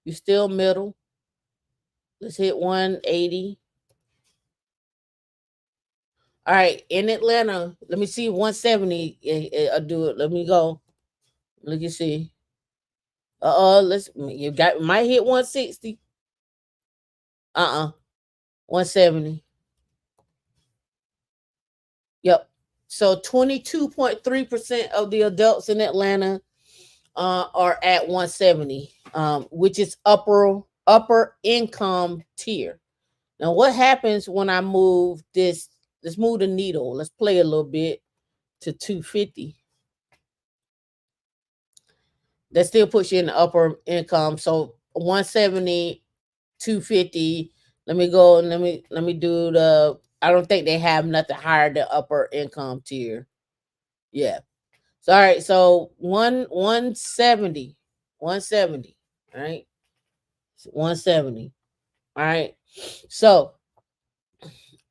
You still middle. Let's hit 180. All right, in Atlanta, let me see 170. I'll do it. Let me go. Look and see. Let's you got might hit 160. 170. Yep. So 22.3% of the adults in Atlanta are at 170, which is upper income tier. Now, what happens when I move this? Let's move the needle. Let's play a little bit to 250. That still puts you in the upper income. So 170, 250. Let me go and let me do the. I don't think they have nothing higher than upper income tier. Yeah. So all right, so 170. 170. All right. 170. All right. So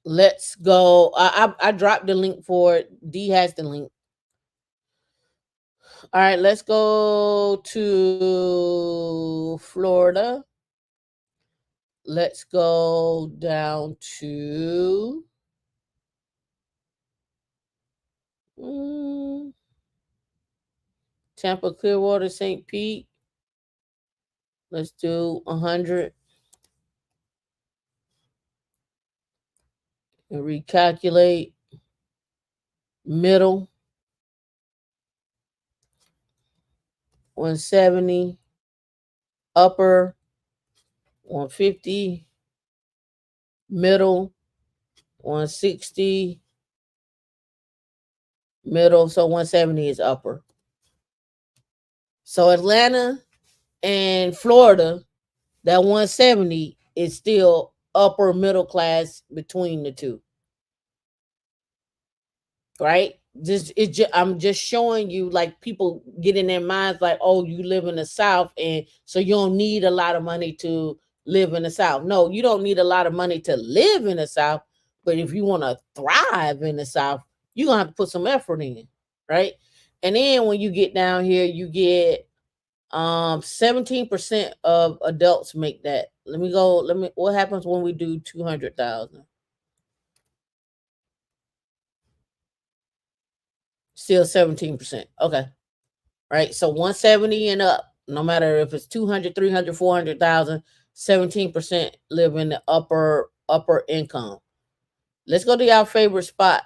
let's go. I dropped the link for it. D has the link. All right, let's go to Florida. Let's go down to mm, Tampa, Clearwater, St. Pete. Let's do 100 and recalculate. Middle, 170. Upper, 150. Middle, 160. Middle, so 170 is upper. So Atlanta and Florida, that 170 is still upper middle class between the two, right? I'm just showing you, like, people get in their minds like, oh, you live in the South, and so you don't need a lot of money to live in the South. No, you don't need a lot of money to live in the South, but if you want to thrive in the South, you're gonna have to put some effort in, right? And then when you get down here, you get 17% of adults make that. What happens when we do 200,000? Still 17%. Okay. Right. So 170 and up, no matter if it's 200, 300, 400,000, 17% live in the upper income. Let's go to your favorite spot.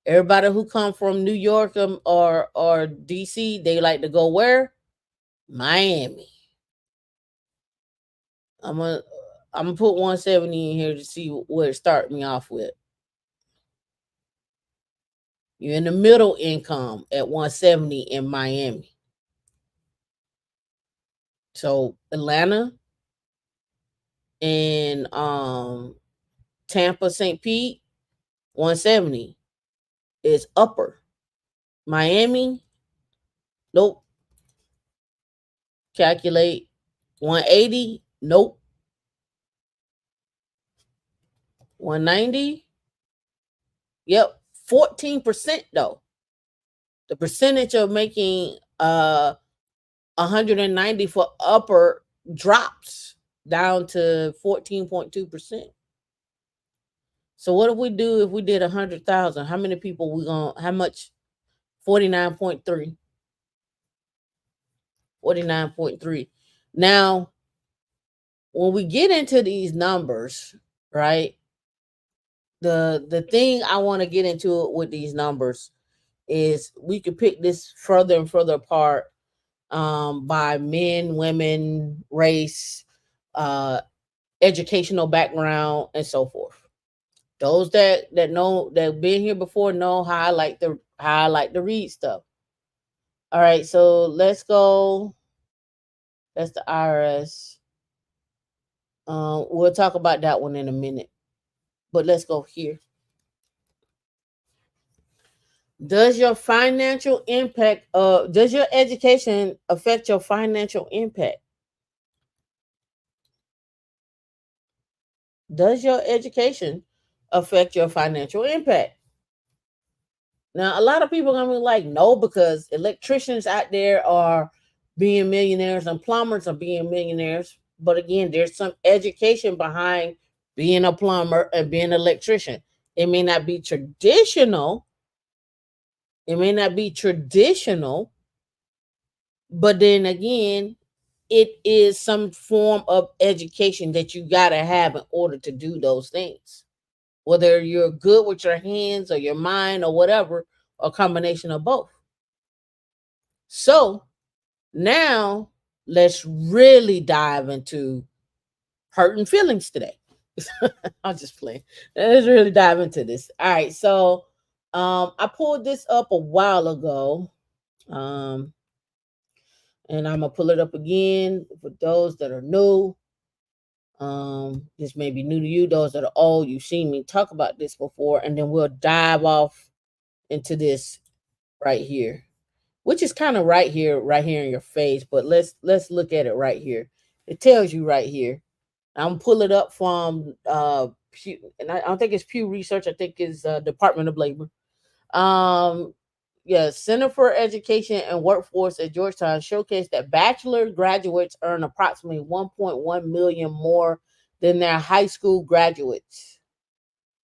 Everybody who come from New York, or DC, they like to go where? Miami. I'm gonna I'm gonna put 170 in here to see where it start me off with. You're in the middle income at 170 in Miami. So Atlanta and Tampa, St. Pete, 170 is upper. Miami, nope. Calculate. 180, nope. 190, yep. 14% though. The percentage of making 190 for upper drops down to 14.2%. So what if we do, if we did 100,000? How many people we gonna? How much? 49.3. 49.3. Now, when we get into these numbers, right? The thing I want to get into it with these numbers is we could pick this further and further apart, by men, women, race, uh, educational background, and so forth. Those that know, that been here before, know how I like to read stuff. All right, so let's go. That's the IRS. We'll talk about that one in a minute, but let's go here. Does your education affect your financial impact? Does your education affect your financial impact? Now, a lot of people are gonna be like, no, because electricians out there are being millionaires and plumbers are being millionaires. But again, there's some education behind being a plumber and being an electrician. It may not be traditional. It may not be traditional, but then again, it is some form of education that you gotta have in order to do those things. Whether you're good with your hands or your mind or whatever, or a combination of both. So now let's really dive into hurting feelings today. I'll just play. Let's really dive into this. All right. So I pulled this up a while ago. Um, and I'm gonna pull it up again for those that are new. This may be new to you. Those that are old, you've seen me talk about this before, and then we'll dive off into this right here, which is kind of right here in your face. But let's look at it right here. It tells you right here. I'm pull it up from Pew, and I don't think it's Pew Research. I think it's Department of Labor. Um, yeah, Center for Education and Workforce at Georgetown showcased that bachelor graduates earn approximately 1.1 million more than their high school graduates.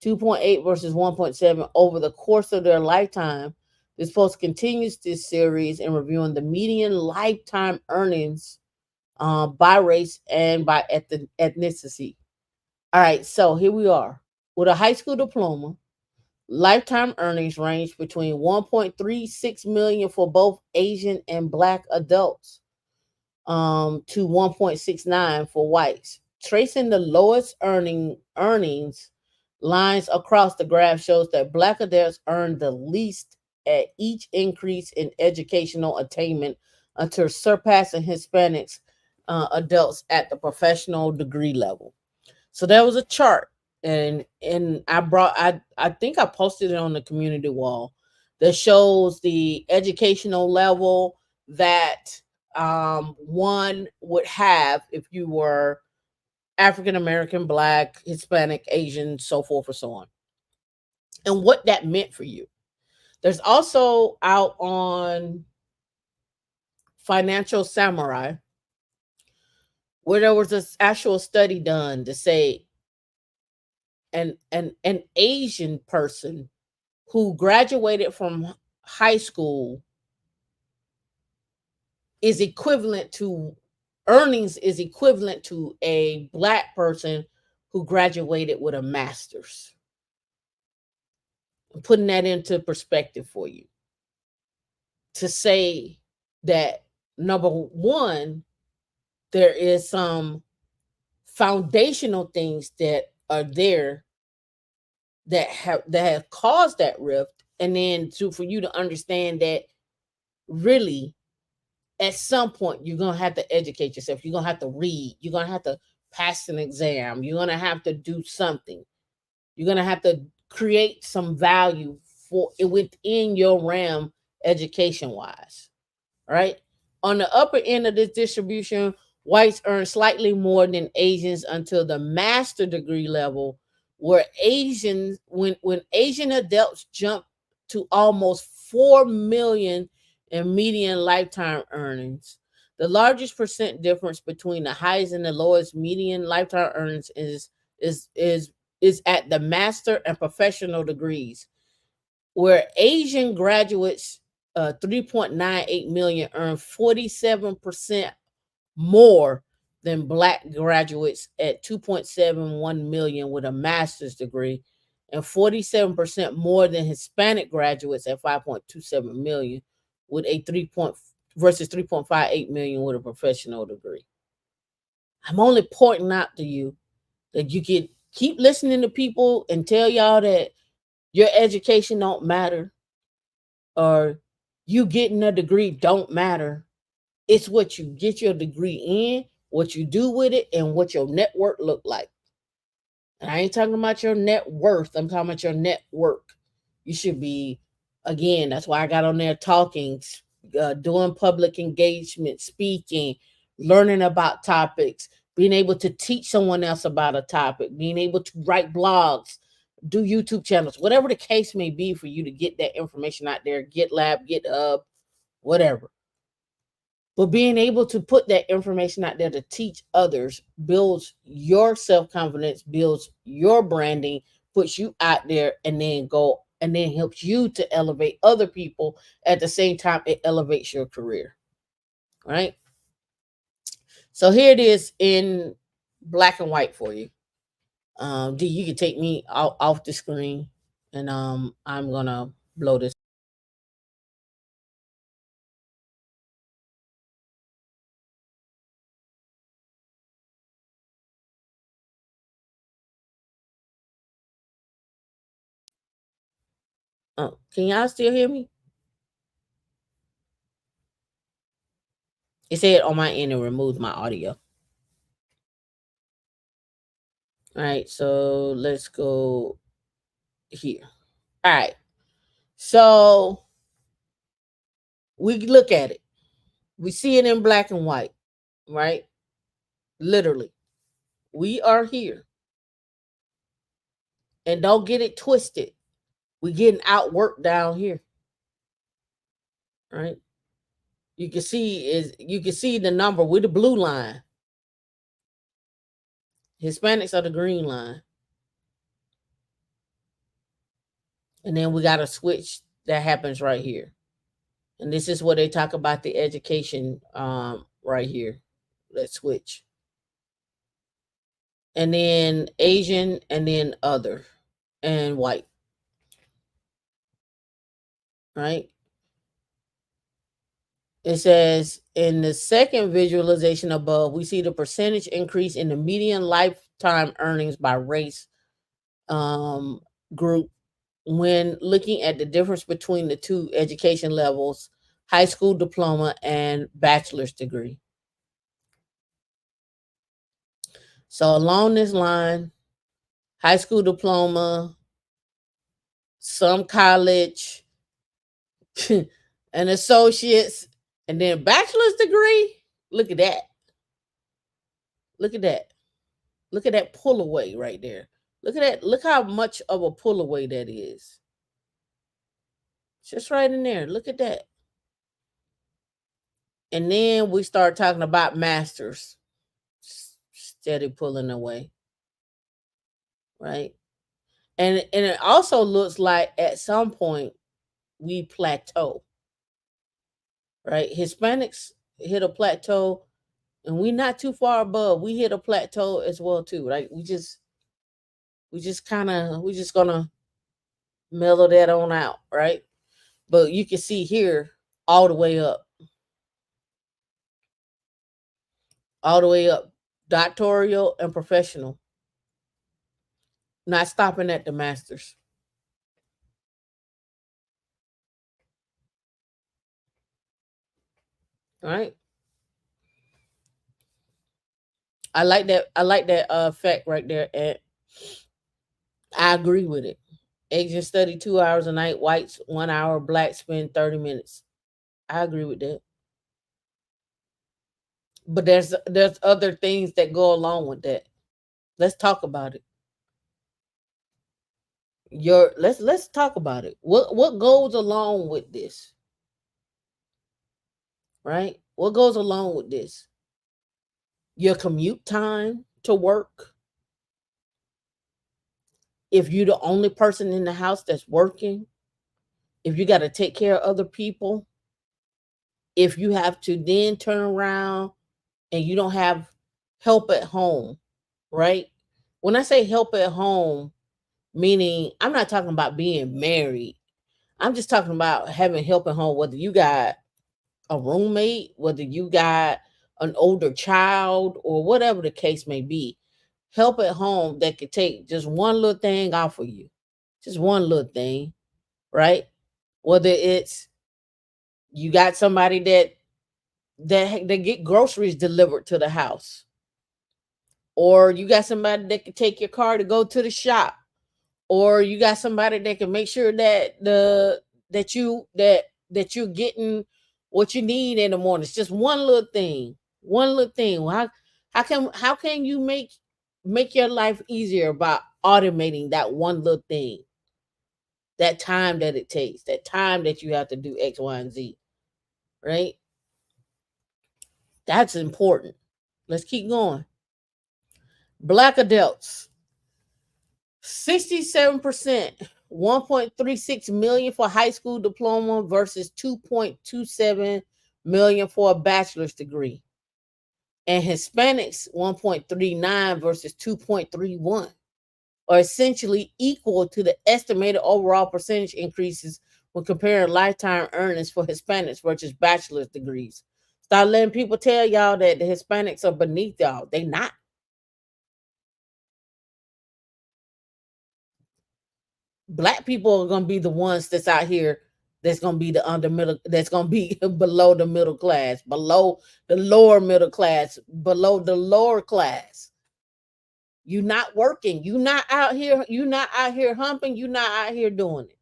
2.8 versus 1.7 over the course of their lifetime. This post continues this series in reviewing the median lifetime earnings by race and by ethnicity. All right, so here we are. With a high school diploma, lifetime earnings range between 1.36 million for both Asian and Black adults, to 1.69 for whites. Tracing the lowest earnings lines across the graph shows that Black adults earn the least at each increase in educational attainment until surpassing Hispanics adults at the professional degree level. So there was a chart, and I think I posted it on the community wall that shows the educational level that one would have if you were African American, Black, Hispanic, Asian, so forth and so on, and what that meant for you. There's also out on Financial Samurai where there was this actual study done to say an Asian person who graduated from high school is equivalent to earnings is equivalent to a Black person who graduated with a master's. I'm putting that into perspective for you to say that number one, there is some foundational things that are there that have caused that rift, and then to for you to understand that really at some point you're gonna have to educate yourself. You're gonna have to read. You're gonna have to pass an exam. You're gonna have to do something. You're gonna have to create some value for it within your realm, education wise. Right? On the upper end of this distribution, whites earn slightly more than Asians until the master degree level, where Asians when Asian adults jump to almost 4 million in median lifetime earnings. The largest percent difference between the highest and the lowest median lifetime earnings is is is at the master and professional degrees, where Asian graduates 3.98 million earn 47% more than Black graduates at 2.71 million with a master's degree, and 47% more than Hispanic graduates at 5.27 million with a 3 point versus 3.58 million with a professional degree. I'm only pointing out to you that you can keep listening to people and tell y'all that your education don't matter, or you getting a degree don't matter. It's what you get your degree in, what you do with it, and what your network look like. And I ain't talking about your net worth. I'm talking about your network. You should be, again, that's why I got on there talking, doing public engagement, speaking, learning about topics, being able to teach someone else about a topic, being able to write blogs, do YouTube channels, whatever the case may be for you to get that information out there, GitLab, GitHub, whatever. But being able to put that information out there to teach others builds your self-confidence, builds your branding, puts you out there, and then helps you to elevate other people. At the same time, it elevates your career. Right? So here it is in black and white for you. D, you can take me off the screen, and I'm gonna blow this. Can y'all still hear me? It said on my end it removed my audio. All right, so let's go here. All right. So we look at it. We see it in black and white, right? Literally. We are here. And don't get it twisted. We getting outworked down here, right? You can see the number with the blue line. Hispanics are the green line. And then we got a switch that happens right here. And this is where they talk about the education right here. Let's switch. And then Asian and then other and white, right? It says in the second visualization above, we see the percentage increase in the median lifetime earnings by race um, group when looking at the difference between the two education levels, high school diploma and bachelor's degree. So along this line, high school diploma, some college, an associate's, and then bachelor's degree. Look at that. Look at that. Look at that pull away right there. Look at that. Look how much of a pull away that is. Just right in there. Look at that. And then we start talking about masters. Steady pulling away. Right. And it also looks like at some point we plateau. Right. Hispanics hit a plateau and we're not too far above. We hit a plateau as well too, right? We just gonna mellow that on out, right? But you can see here all the way up, all the way up, doctoral and professional, not stopping at the masters. All right. I like that. I like that fact right there. And I agree with it. Asians study 2 hours a night, whites 1 hour, blacks spend 30 minutes. I agree with that. But there's other things that go along with that. Let's talk about it. Let's talk about it. What goes along with this, right? What goes along with this? Your commute time to work. If you're the only person in the house that's working, if you got to take care of other people, if you have to then turn around and you don't have help at home, right? When I say help at home, meaning I'm not talking about being married. I'm just talking about having help at home, whether you got a roommate, whether you got an older child, or whatever the case may be. Help at home that could take just one little thing off of you, just one little thing, right? Whether it's you got somebody that get groceries delivered to the house, or you got somebody that can take your car to go to the shop, or you got somebody that can make sure that you're getting what you need in the morning. It's just one little thing. One little thing. Well, how can you make your life easier by automating that one little thing? That time that it takes, that time that you have to do X, Y, and Z, right? That's important. Let's keep going. Black adults, 67%, 1.36 million for high school diploma versus 2.27 million for a bachelor's degree. And Hispanics, 1.39 versus 2.31, are essentially equal to the estimated overall percentage increases when comparing lifetime earnings for Hispanics versus bachelor's degrees. Start letting people tell y'all that the Hispanics are beneath y'all. They not. Black people are gonna be the ones that's out here that's gonna be the under middle, that's gonna be below the middle class, below the lower middle class, below the lower class. You not working, you not out here humping, you not out here doing it.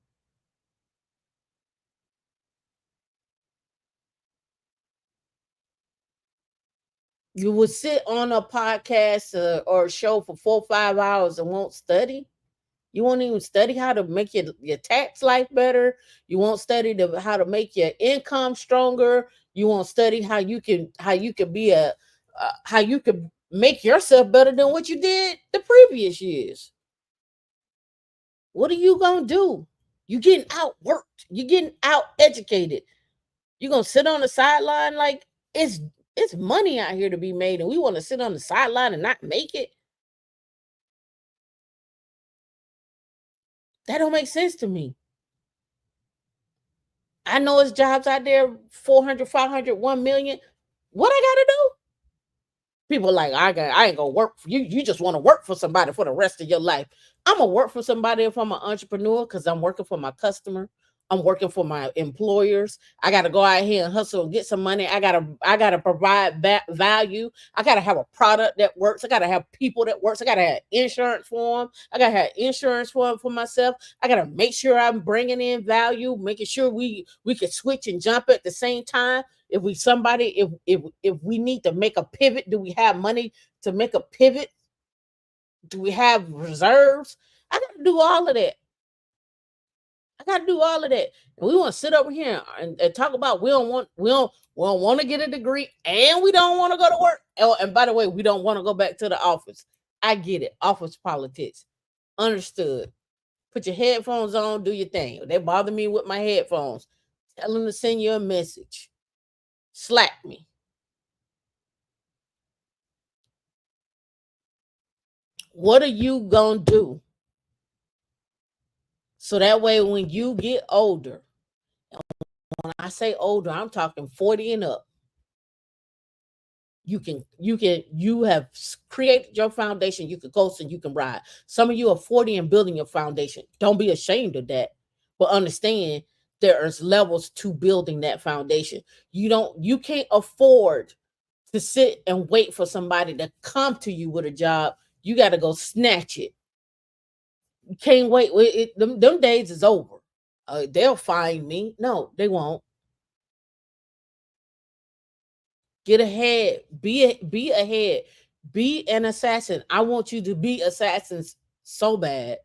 You would sit on a podcast or a show for 4 or 5 hours and won't study. You won't even study how to make your tax life better. You won't study how to make your income stronger. You won't study how you can be how you can make yourself better than what you did the previous years. What are you gonna do? You getting outworked. You getting out educated. You gonna sit on the sideline like it's money out here to be made, and we want to sit on the sideline and not make it. That don't make sense to me. I know it's jobs out there 400, 500, 1 million. What I gotta do? People like I ain't gonna work for you. You just want to work for somebody for the rest of your life. I'm gonna work for somebody if I'm an entrepreneur because I'm working for my customer. I'm working for my employers. I gotta go out here and hustle and get some money. I gotta provide value. I gotta have a product that works. I gotta have people that works. I gotta have insurance for them. I gotta have insurance for myself. I gotta make sure I'm bringing in value, making sure we can switch and jump at the same time. If we somebody if we need to make a pivot, do we have money to make a pivot? Do we have reserves? I got to do all of that. I got to do all of that. And we want to sit over here and talk about we don't want to get a degree and we don't want to go to work. Oh, and by the way, we don't want to go back to the office. I get it. Office politics. Understood. Put your headphones on, do your thing. They bother me with my headphones. Tell them to send you a message. Slack me. What are you gonna do? So that way when you get older, when I say older, I'm talking 40 and up, you have created your foundation. You can coast and you can ride. Some of you are 40 and building your foundation. Don't be ashamed of that. But understand there's levels to building that foundation. You can't afford to sit and wait for somebody to come to you with a job. You got to go snatch it. You can't wait. Them days is over. They'll find me. No, they won't. Get ahead. Be ahead. Be an assassin. I want you to be assassins so bad.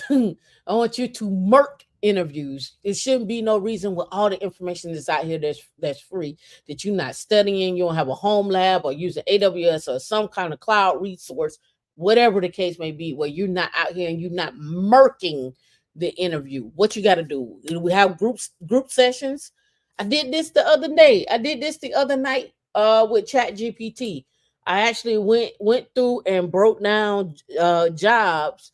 I want you to murk interviews. It shouldn't be no reason with all the information that's out here that's free that you're not studying. You don't have a home lab or using AWS or some kind of cloud resource, whatever the case may be, where you're not out here and you're not murking the interview. What you got to do? We have group sessions. I did this the other day. I did this the other night with Chat GPT. I actually went through and broke down jobs,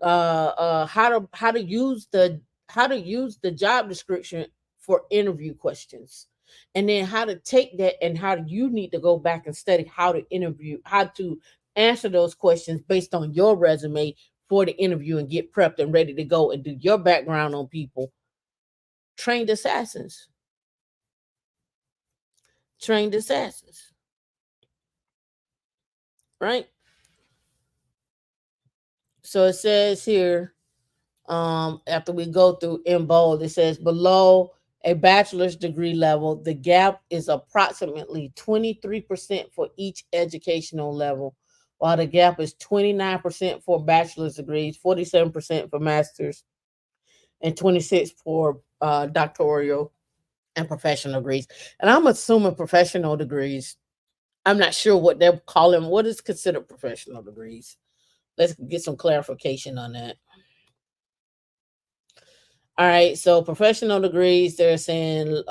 how to use the job description for interview questions, and then how to take that and how you need to go back and study how to answer those questions based on your resume for the interview and get prepped and ready to go and do your background on people. Trained assassins. Trained assassins. Right? So it says here, after we go through in bold, it says below a bachelor's degree level, the gap is approximately 23% for each educational level, while the gap is 29% for bachelor's degrees, 47% for master's, and 26 for doctoral and professional degrees. And I'm assuming professional degrees. I'm not sure what they're calling. What is considered professional degrees? Let's get some clarification on that. All right, so professional degrees, they're saying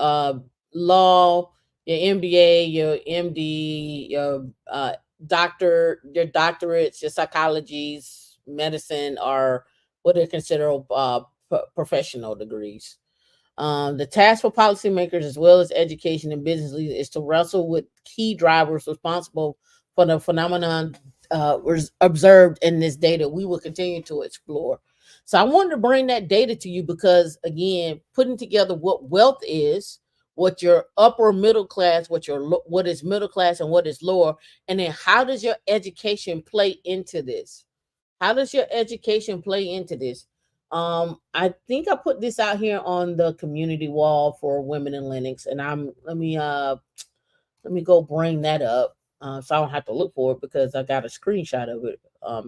law, your MBA, your MD, your doctorates, your psychologies, medicine are what are considered professional degrees. The task for policymakers as well as education and business leaders is to wrestle with key drivers responsible for the phenomenon observed in this data. We will continue to explore. So I wanted to bring that data to you because, again, putting together what wealth is, what your upper middle class, what is middle class and what is lower, and then how does your education play into this? How does your education play into this? I think I put this out here on the community wall for women in Linux, and let me go bring that up. So I don't have to look for it because I got a screenshot of it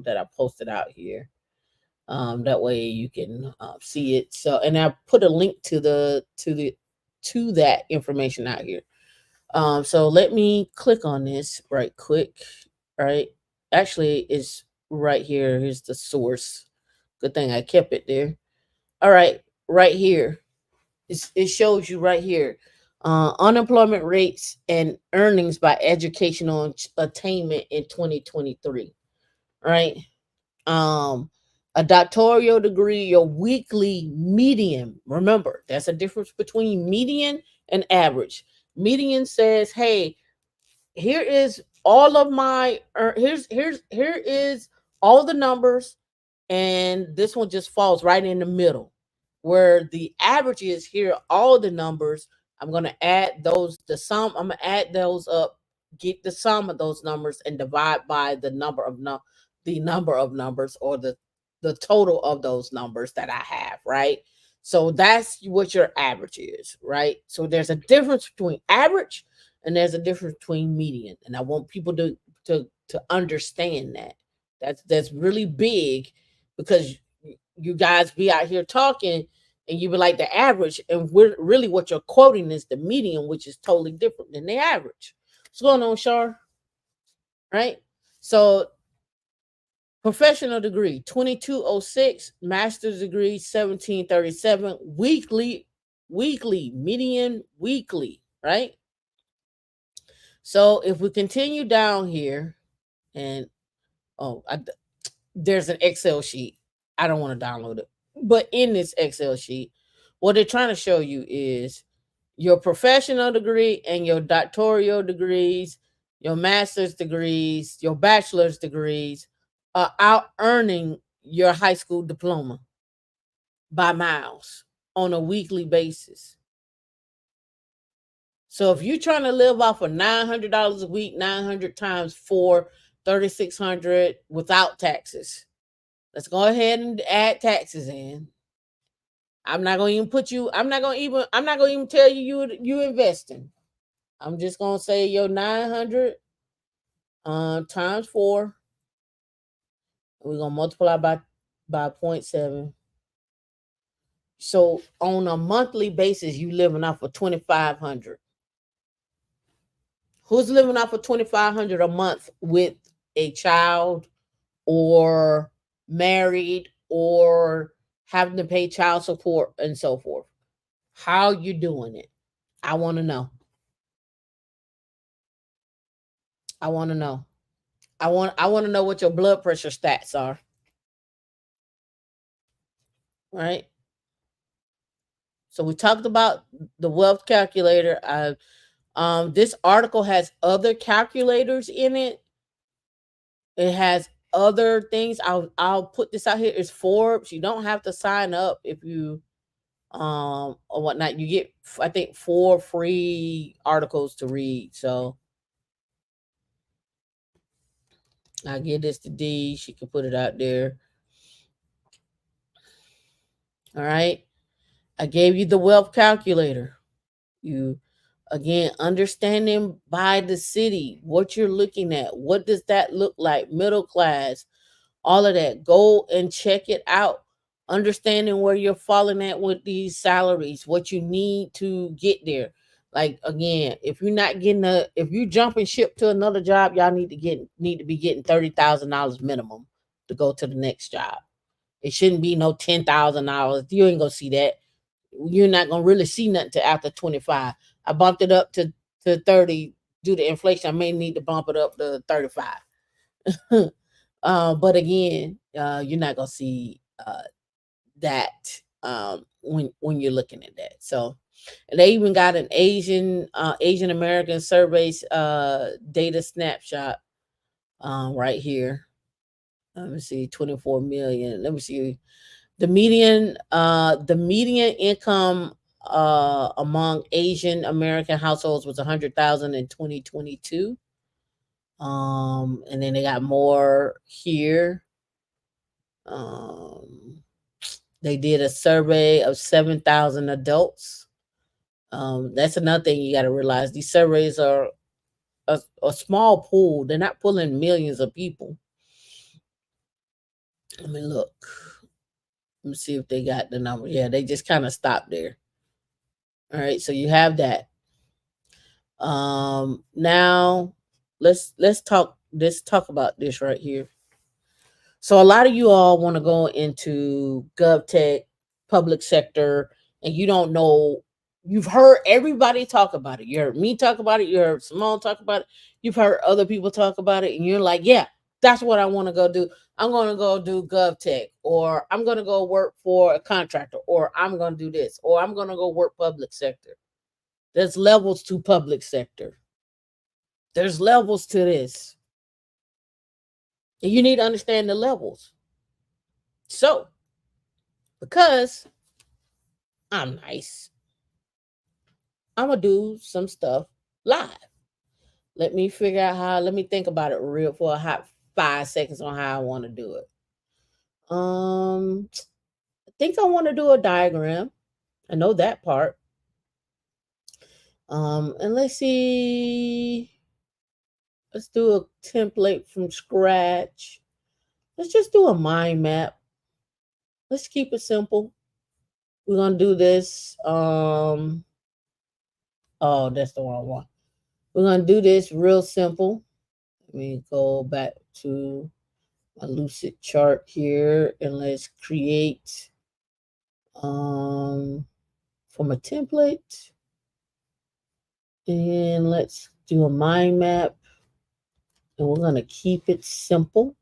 that I posted out here. That way you can see it. So, and I put a link to that information out here. So let me click on this right quick. Right, actually, it's right here. Here's the source. Good thing I kept it there. All right, right here. It shows you right here. Unemployment rates and earnings by educational attainment in 2023. Right. um a doctoral degree, your weekly median. Remember, that's a difference between median and average. Median says, hey, here is all of my here is all the numbers, and this one just falls right in the middle. Where the average is, here all the numbers. I'm going to add those, the sum, I'm going to add those up, get the sum of those numbers, and divide by the number of numbers, or the total of those numbers that I have, right? So that's what your average is, right? So there's a difference between average and there's a difference between median, and I want people to understand that. That's really big, because you guys be out here talking and you be like the average, and we're really, what you're quoting is the median, which is totally different than the average. What's going on, Shar? Right? So professional degree 2206, master's degree 1737, weekly median weekly, right? So if we continue down here, and oh, there's an Excel sheet. I don't want to download it. But in this Excel sheet, what they're trying to show you is your professional degree and your doctoral degrees, your master's degrees, your bachelor's degrees are out earning your high school diploma by miles on a weekly basis. So if you're trying to live off of $900 a week, 900 times 4, 3,600 without taxes. Let's go ahead and add taxes in. I'm not gonna even put you. I'm not gonna even tell you investing. I'm just gonna say your 900 times 4. We're gonna multiply by 0.7. So on a monthly basis, you living off of 2,500. Who's living off of 2,500 a month with a child, or married, or having to pay child support and so forth? How you doing it? I want to know. I want to know. I want to know what your blood pressure stats are, right? So we talked about the wealth calculator. This article has other calculators in it. It has other things. I'll put this out here. It's Forbes. You don't have to sign up if you or whatnot. You get, I think, 4 free articles to read. So I give this to D. She can put it out there. All right. I gave you the wealth calculator. You, again, understanding by the city what you're looking at. What does that look like? Middle class, all of that. Go and check it out. Understanding where you're falling at with these salaries, what you need to get there. Like, again, if you're not getting if you jumping ship to another job, y'all need to be getting $30,000 minimum to go to the next job. It shouldn't be no $10,000. You ain't gonna see that. You're not gonna really see nothing to after 25. I bumped it up to 30 due to inflation. I may need to bump it up to 35. But again, you're not gonna see that when you're looking at that. So, and they even got an Asian American surveys data snapshot right here. Let me see, 24 million. Let me see. The median income among Asian American households was 100,000 in 2022. And then they got more here. They did a survey of 7,000 adults. That's another thing you got to realize. These surveys are a small pool. They're not pulling millions of people. Let me look. Let me see if they got the number. Yeah, they just kind of stopped there. All right, so you have that. Now let's talk about this right here. So a lot of you all want to go into GovTech, public sector, and you don't know. You've heard everybody talk about it. You heard me talk about it. You heard Simone talk about it. You've heard other people talk about it, and you're like, "Yeah, that's what I want to go do. I'm going to go do GovTech, or I'm going to go work for a contractor, or I'm going to do this, or I'm going to go work public sector." There's levels to public sector. There's levels to this, and you need to understand the levels. So, because I'm nice, I'm gonna do some stuff live. Let me figure out how. Let me think about it real for a hot 5 seconds on how I want to do it. I think I want to do a diagram. I know that part. And let's see. Let's do a template from scratch. Let's just do a mind map. Let's keep it simple. We're gonna do this. Oh, that's the wrong one. We're gonna do this real simple. Let me go back to my lucid chart here and let's create um from a template, and let's do a mind map, and we're gonna keep it simple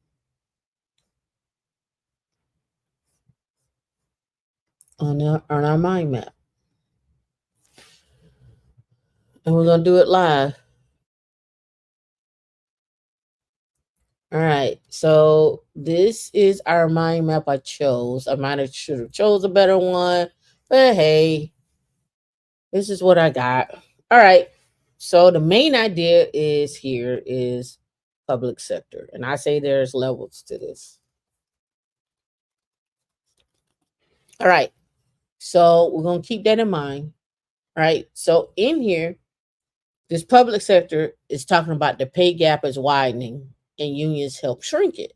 on our mind map, and we're gonna do it live. All right, so this is our mind map I chose. I might have should have chose a better one, but hey, this is what I got. All right. So the main idea is here is public sector. And I say there's levels to this. All right. So we're going to keep that in mind. All right. So in here, this public sector is talking about the pay gap is widening and unions help shrink it.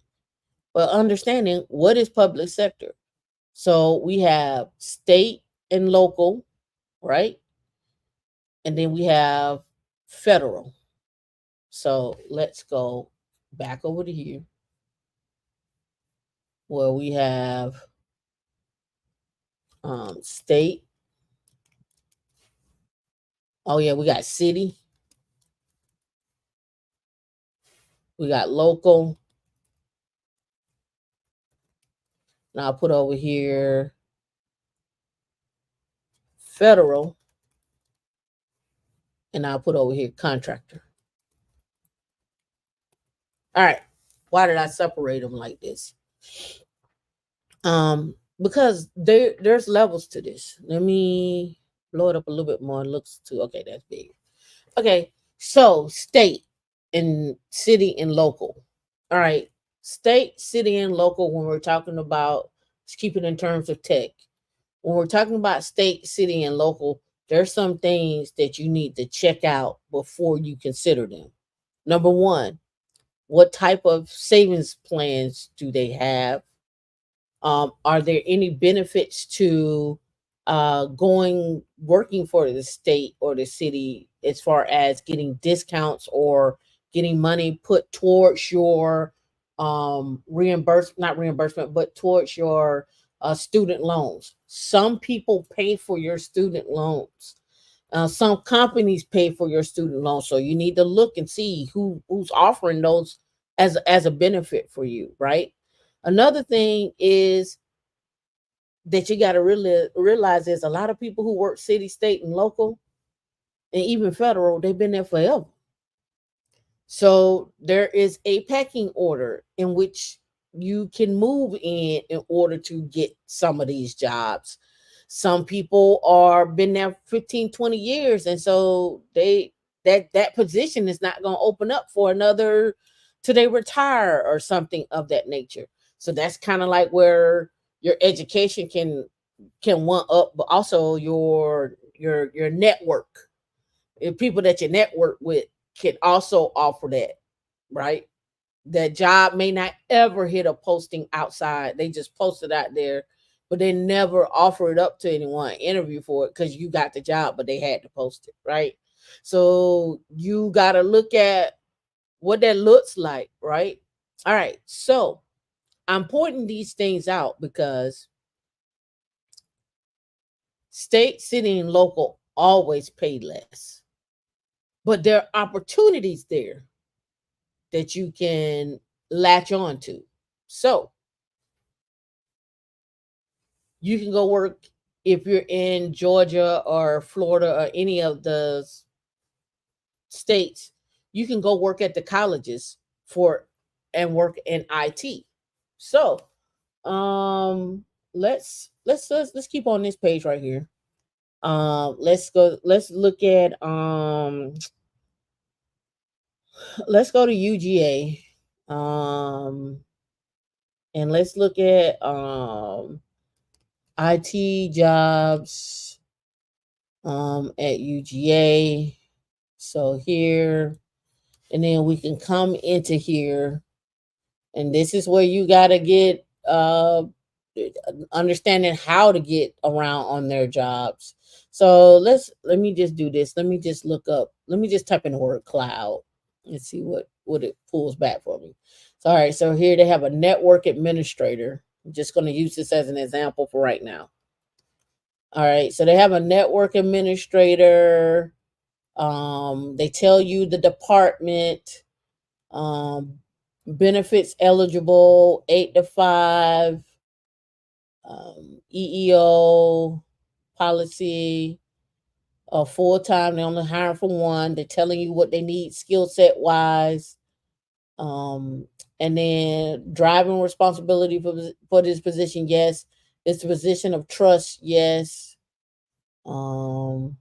But understanding what is public sector. So we have state and local, right? And then we have federal. So let's go back over to here where we have state. Oh yeah, we got city, we got local. Now I'll put over here federal, and I'll put over here contractor. All right. Why did I separate them like this? Because there's levels to this. Let me blow it up a little bit more. It looks too okay. That's big. Okay, so state and city and local. All right, state, city, and local. When we're talking about, let's keep it in terms of tech. When we're talking about state, city, and local, there's some things that you need to check out before you consider them. Number one, what type of savings plans do they have? Are there any benefits to going working for the state or the city as far as getting discounts or getting money put towards your not reimbursement, but towards your student loans? Some people pay for your student loans. Some companies pay for your student loans, so you need to look and see who's offering those as a benefit for you, right? Another thing is that you got to really realize there's a lot of people who work city, state, and local, and even federal. They've been there forever. So there is a pecking order in which you can move in order to get some of these jobs. Some people are been there 15, 20 years, and so that position is not going to open up for another till they retire or something of that nature. So that's kind of like where your education can one up, but also your network, people that you network with can also offer that, right? That job may not ever hit a posting outside. They just post it out there, but they never offer it up to anyone, interview for it because you got the job, but they had to post it, right? So you got to look at what that looks like, right? All right. So I'm pointing these things out because state, city, and local always pay less, but there are opportunities there that you can latch on to. So you can go work if you're in Georgia or Florida or any of the states. You can go work at the colleges for and work in IT. So, let's keep on this page right here. Let's look at let's go to UGA. And let's look at IT jobs at UGA. So here, and then we can come into here, and this is where you got to get understanding how to get around on their jobs. So let me just do this. Let me just look up. Let me just type in the word cloud and see what it pulls back for me. So all right, so here they have a network administrator. I'm just going to use this as an example for right now. All right, so they have a network administrator. They tell you the department, um, benefits eligible, 8 to 5, EEO policy, full time. They only hire for one. They're telling you what they need skill set wise. Um, and then driving responsibility for this position, yes. It's a position of trust, yes. Um,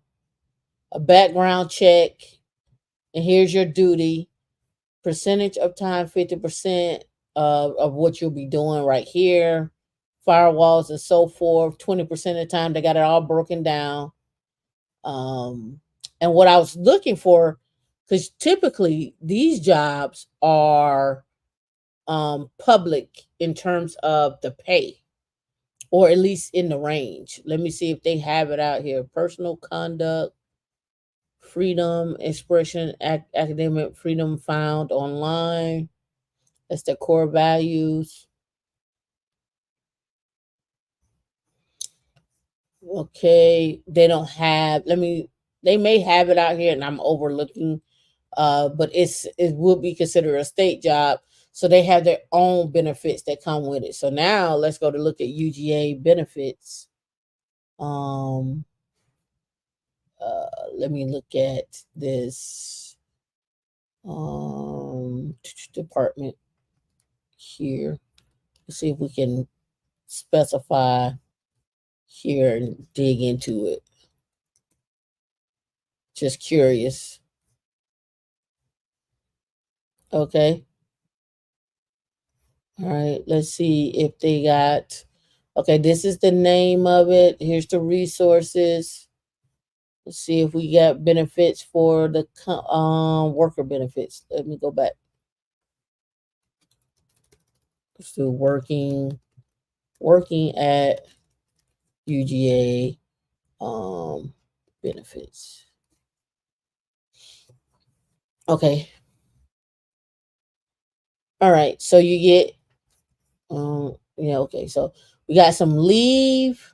a background check, and here's your duty. Percentage of time, 50% of what you'll be doing right here. Firewalls and so forth. 20% of the time, they got it all broken down. Um, and what I was looking for, because typically these jobs are public in terms of the pay, or at least in the range. Let me see if they have it out here. Personal conduct, freedom, expression, academic freedom found online. That's their core values. Okay, they don't have. They may have it out here, and I'm overlooking. But it would be considered a state job, so they have their own benefits that come with it. So now let's go to look at UGA benefits. Um, let me look at this department here. Let's see if we can specify here and dig into it. Just curious. Okay. All right. Let's see if they got. Okay, this is the name of it. Here's the resources. Let's see if we got benefits for the worker benefits. Let me go back. Let's do working at UGA benefits. Okay. All right. So you get yeah, okay. So we got some leave,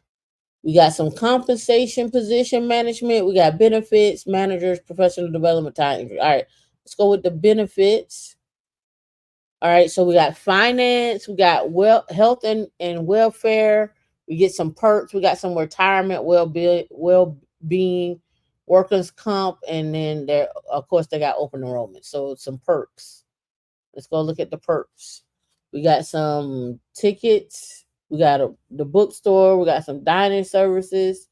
we got some compensation, position management, we got benefits, managers, professional development, time. All right. Let's go with the benefits. All right, so we got finance, we got health and welfare, we get some perks, we got some retirement, well being, workers comp, and then there of course they got open enrollment. So some perks. Let's go look at the perks. We got some tickets, we got the bookstore, we got some dining services,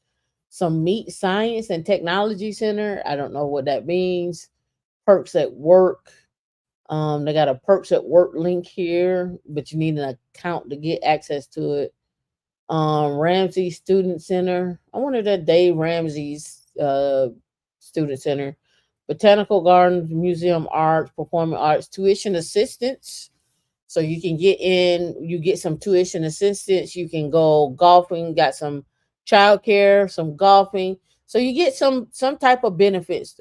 some meat science and technology center. I don't know what that means. Perks at work, they got a perks at work link here, but you need an account to get access to it. Ramsey Student Center. I wonder that Dave Ramsey's student center. Botanical gardens, museum arts, performing arts, tuition assistance. So you can get in, you get some tuition assistance. You can go golfing, got some childcare, some golfing. So you get some type of benefits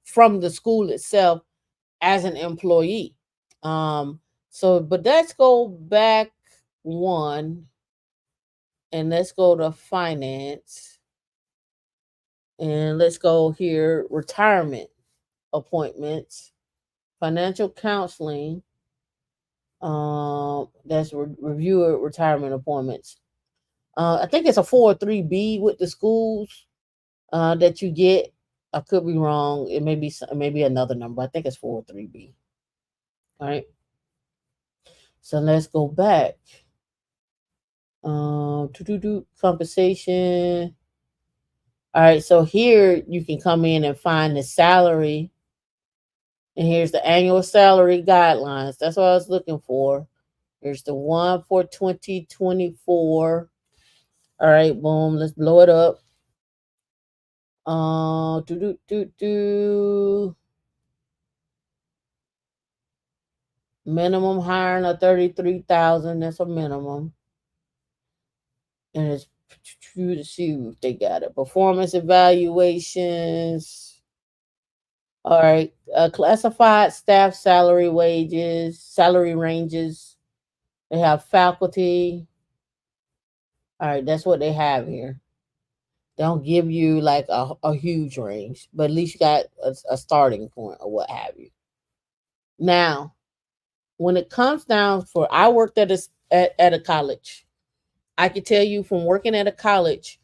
from the school itself as an employee. Um, but let's go back one and let's go to finance and let's go here retirement appointments, financial counseling. That's reviewer retirement appointments. I think it's a 403B with the schools that you get. I could be wrong. It may be another number. I think it's 403B. All right. So let's go back. To compensation. All right. So here you can come in and find the salary, and here's the annual salary guidelines. That's what I was looking for. Here's the one for 2024. All right, boom. Let's blow it up. Do do do do. Minimum hiring of 33,000. That's a minimum, and it's to see if they got it. Performance evaluations. All right, classified staff salary wages, salary ranges. They have faculty. All right, that's what they have here. They don't give you like a huge range, but at least you got a starting point or what have you. Now, when it comes down for, I worked at a college. I can tell you from working at a college,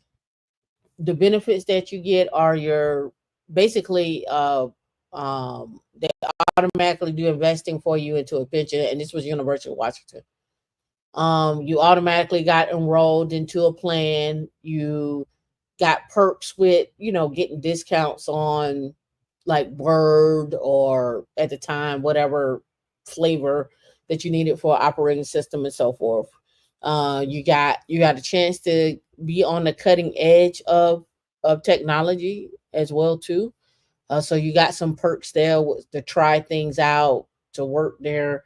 the benefits that you get are your basically they automatically do investing for you into a pension, and this was University of Washington. You automatically got enrolled into a plan. You got perks with, getting discounts on like Word or at the time, whatever flavor that you needed for operating system and so forth. You got a chance to be on the cutting edge of technology as well too. So you got some perks there to try things out, to work there.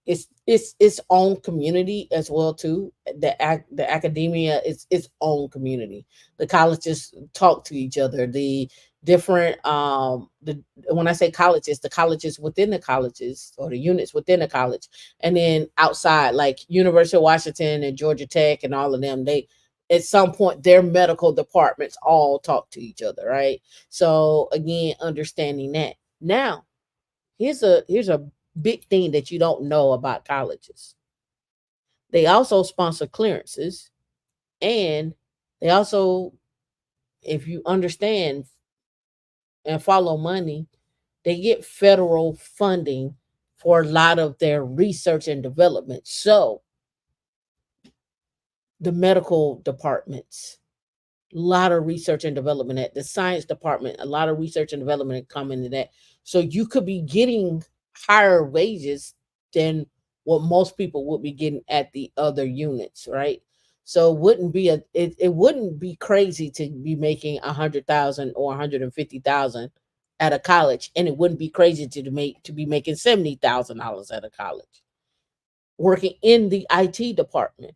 It's its own community as well too. The academia is its own community. The colleges talk to each other. The different the when I say colleges, the colleges within the colleges or the units within the college, and then outside like University of Washington and Georgia Tech and all of them, they at some point their medical departments all talk to each other, right? So again, understanding that. Now, here's a big thing that you don't know about colleges. They also sponsor clearances, and they also, if you understand and follow money, they get federal funding for a lot of their research and development. So the medical departments, a lot of research and development at the science department, a lot of research and development come into that. So you could be getting higher wages than what most people would be getting at the other units, right? So it wouldn't be crazy to be making 100,000 or 150,000 at a college, and it wouldn't be crazy to be making $70,000 at a college working in the IT department.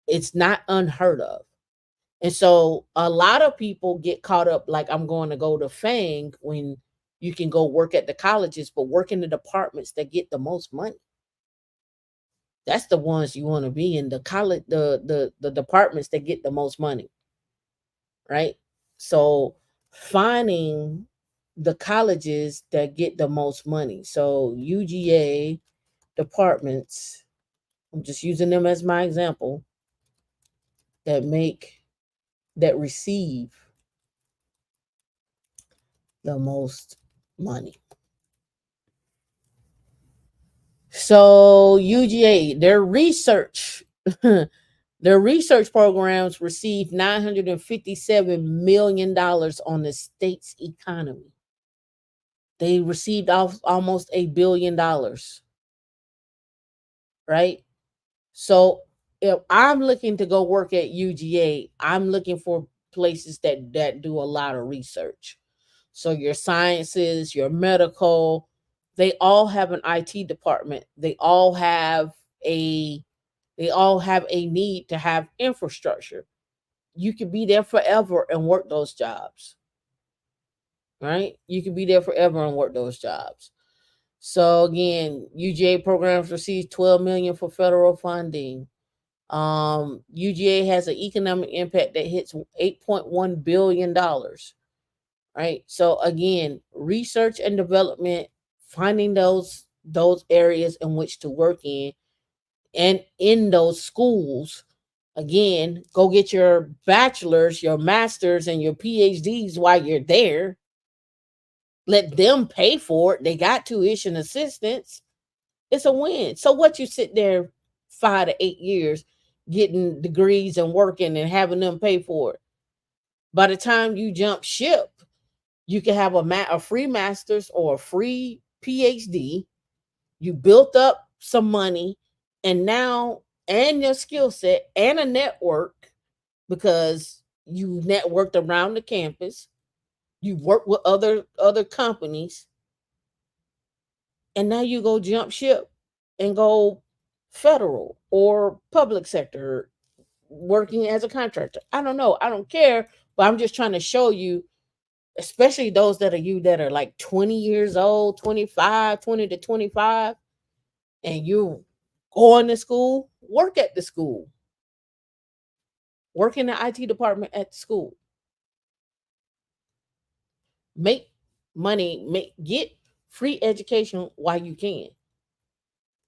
It's not unheard of. And so a lot of people get caught up like I'm going to go to FANG when you can go work at the colleges, but work in the departments that get the most money. That's the ones you want to be in, the college, the departments that get the most money, right? So finding the colleges that get the most money. So UGA departments, I'm just using them as my example, that make that receive the most money. So UGA, their research programs received $957 million on the state's economy. They received almost $1 billion, right? So if I'm looking to go work at UGA, I'm looking for places that do a lot of research. So your sciences, your medical, they all have an IT department. A they all have a need to have infrastructure. You could be there forever and work those jobs, right? You could be there forever and work those jobs. So again, UGA programs receive 12 million for federal funding. UGA has an economic impact that hits 8.1 billion dollars, right? So again, research and development, finding those areas in which to work in, and in those schools. Again, go get your bachelor's, your master's, and your PhDs while you're there. Let them pay for it. They got tuition assistance. It's a win. So what, you sit there 5 to 8 years getting degrees and working and having them pay for it. By the time you jump ship, you can have a free master's or a free PhD. You built up some money, and now, and your skill set and a network, because you networked around the campus. You work with other companies, and now you go jump ship and go federal or public sector working as a contractor. I don't know. I don't care, but I'm just trying to show you, especially those that are like 20 years old, 25, 20 to 25, and you going to school, work at the school, work in the IT department at the school, make money, get free education while you can.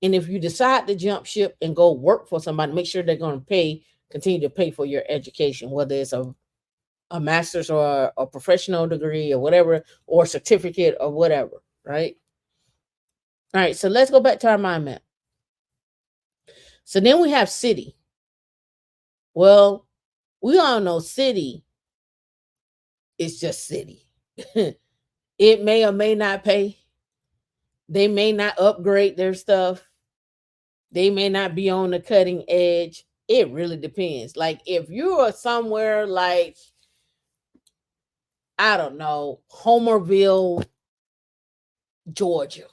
And if you decide to jump ship and go work for somebody, make sure they're going to continue to pay for your education, whether it's a master's or a professional degree or whatever, or certificate or whatever, right? All right, so let's go back to our mind map. So then we have city. Well, we all know city is just city. It may or may not pay. They may not upgrade their stuff. They may not be on the cutting edge. It really depends. Like if you are somewhere like, I don't know, Homerville, Georgia,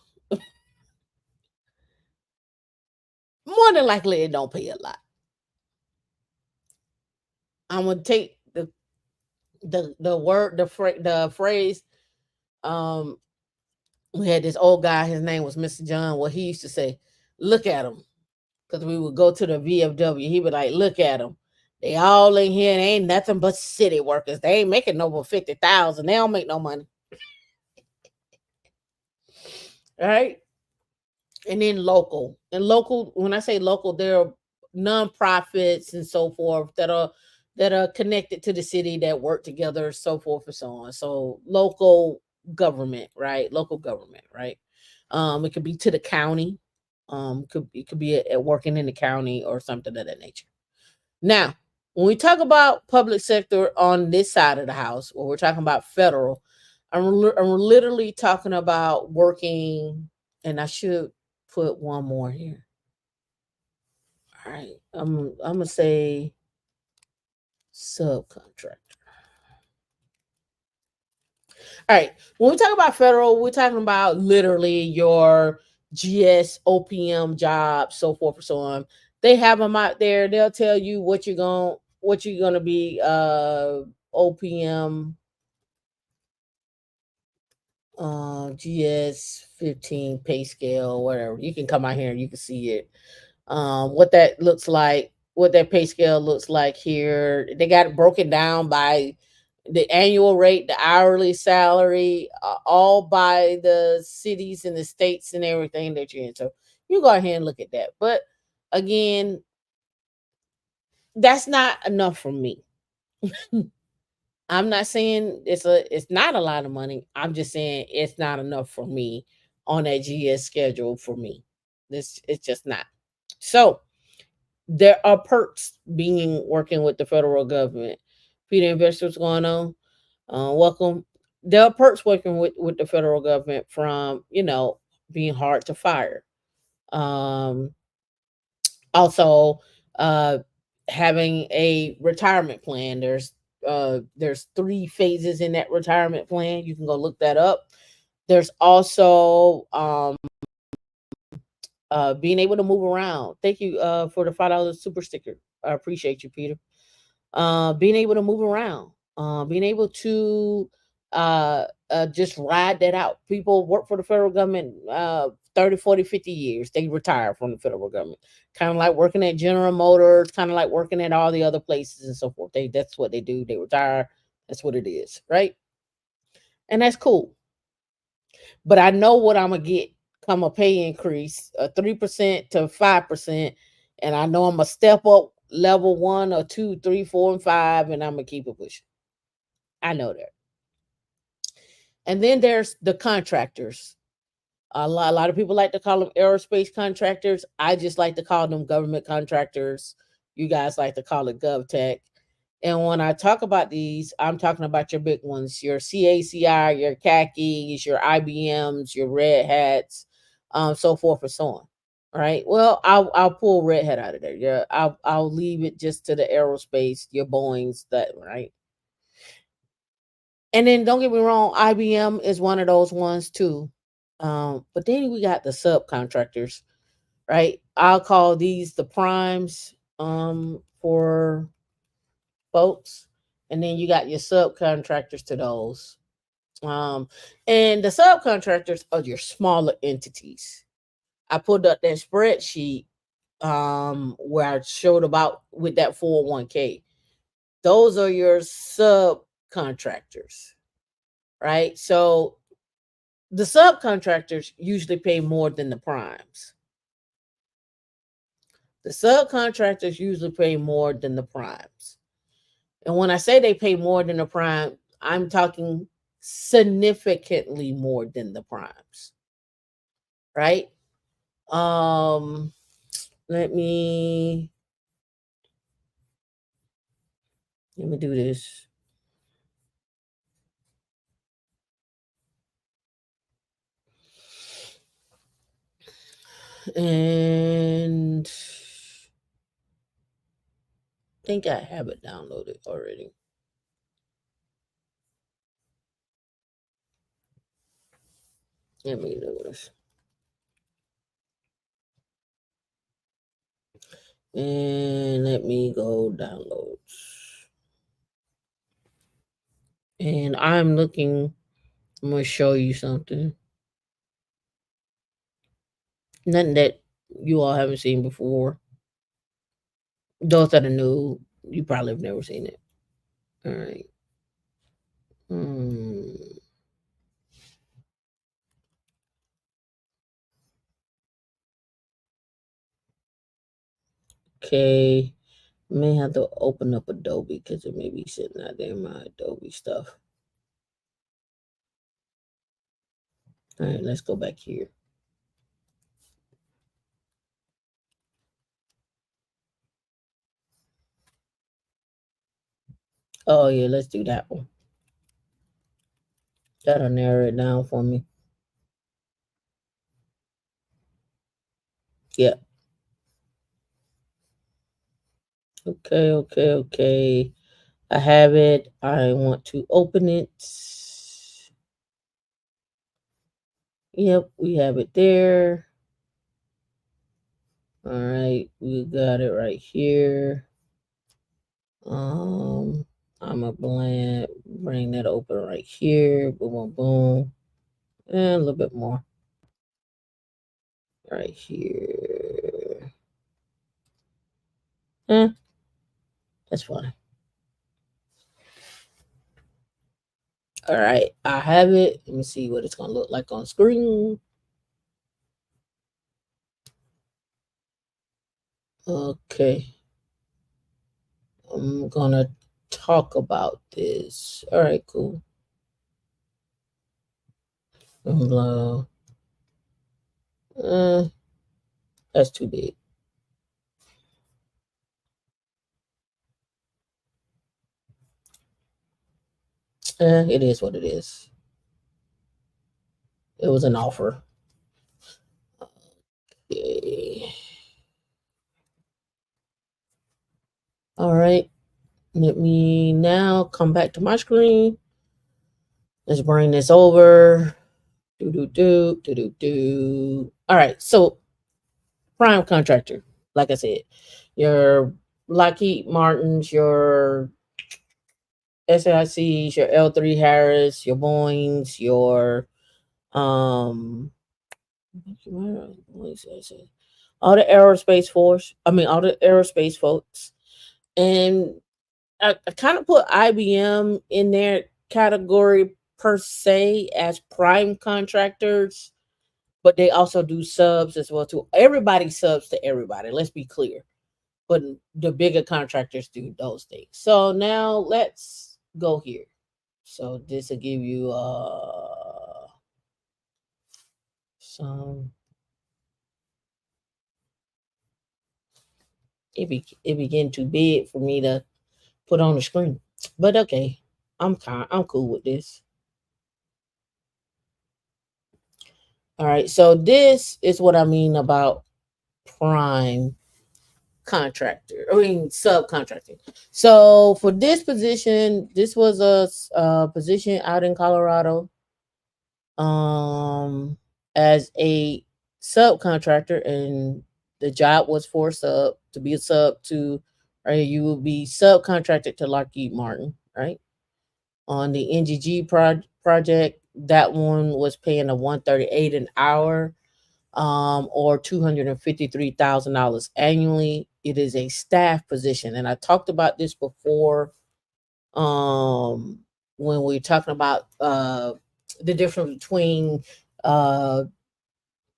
more than likely it don't pay a lot. I'm gonna take the word the phrase. Um, we had this old guy. His name was Mr. John. What he used to say, "Look at him," because we would go to the VFW. He would like, "Look at them. They all in here. They ain't nothing but city workers. They ain't making over 50,000. They don't make no money, right?" And then local. And local, when I say local, there are nonprofits and so forth that are connected to the city that work together, so forth and so on. So local government, right? Local government, right? It could be to the county. It could be working in the county or something of that nature. Now, when we talk about public sector on this side of the house, when we're talking about federal, I'm literally talking about working, and I should put one more here. All right, I'm gonna say subcontract. All right, when we talk about federal, we're talking about literally your GS, OPM jobs, so forth and so on. They have them out there. They'll tell you what you're gonna be. OPM, GS 15 pay scale, whatever. You can come out here and you can see it. What that looks like, what that pay scale looks like here. They got it broken down by the annual rate, the hourly salary, all by the cities and the states and everything that you're in. So you go ahead and look at that. But again, that's not enough for me. I'm not saying it's not a lot of money. I'm just saying it's not enough for me on that GS schedule for me. This it's just not. So there are perks being working with the federal government. Peter, investors going on. Welcome. There are perks working with the federal government, from being hard to fire. Um, Also, uh, having a retirement plan. There's there's 3 phases in that retirement plan. You can go look that up. There's also being able to move around. Thank you for the $5 super sticker. I appreciate you, Peter. Being able to move around, being able to just ride that out. People work for the federal government 30, 40, 50 years. They retire from the federal government. Kind of like working at General Motors, kind of like working at all the other places and so forth. That's what they do. They retire. That's what it is, right? And that's cool. But I know what I'm gonna get come a pay increase, a 3% to 5%, and I know I'm gonna step up level one or two, three, four, and five, and I'm gonna keep it pushing. I know that. And then there's the contractors. A lot of people like to call them aerospace contractors. I just like to call them government contractors. You guys like to call it GovTech. And when I talk about these, I'm talking about your big ones, your CACI, your khakis, your IBMs, your Red Hats, so forth and so on. All right. Well, I'll pull Red Hat out of there. Yeah, I'll leave it just to the aerospace, your Boeing's, that right. And then don't get me wrong, IBM is one of those ones too. But then we got the subcontractors, right? I'll call these the primes for folks. And then you got your subcontractors to those. Um, and the subcontractors are your smaller entities. I pulled up that spreadsheet where I showed about with that 401k. Those are your subcontractors, right? So the subcontractors usually pay more than the primes. The subcontractors usually pay more than the primes. And when I say they pay more than the prime, I'm talking significantly more than the primes, right? Um, let me do this. And I think I have it downloaded already. Let me do this. And let me go downloads. And I'm looking, I'm going to show you something. Nothing that you all haven't seen before. Those that are new, you probably have never seen it. All right. Hmm. Okay. May have to open up Adobe because it may be sitting out there in my Adobe stuff. All right, let's go back here. Oh yeah, let's do that one. That'll narrow it down for me. Yeah. Okay, okay, okay. I have it. I want to open it. Yep, we have it there. All right, we got it right here. Um, I'm gonna bring that open right here. Boom, boom, boom, and a little bit more right here. Eh, that's fine. All right, I have it. Let me see what it's gonna look like on screen. Okay, I'm gonna talk about this. All right, cool. Blah. Uh, that's too big. It is what it is. It was an offer. Okay. All right. Let me now come back to my screen. Let's bring this over. Do do do do do do. All right, so prime contractor, like I said, your Lockheed Martins, your SAICs, your L3 Harris, your Boeings, your um, what is that? All the aerospace force. I mean, all the aerospace folks, and I kind of put IBM in their category per se as prime contractors, but they also do subs as well too. Everybody subs to everybody. Let's be clear, but the bigger contractors do those things. So now let's go here. So this will give you some. It began too big for me to put on the screen, but okay, I'm cool with this. All right, so this is what I mean about prime contractor. I mean subcontracting. So for this position, this was a position out in Colorado, um, as a subcontractor, and the job was for a sub to be a sub to, right? You will be subcontracted to Lockheed Martin, right? On the NGG project, that one was paying a 138 an hour, or $253,000 annually. It is a staff position, and I talked about this before, um, when we are talking about the difference between uh,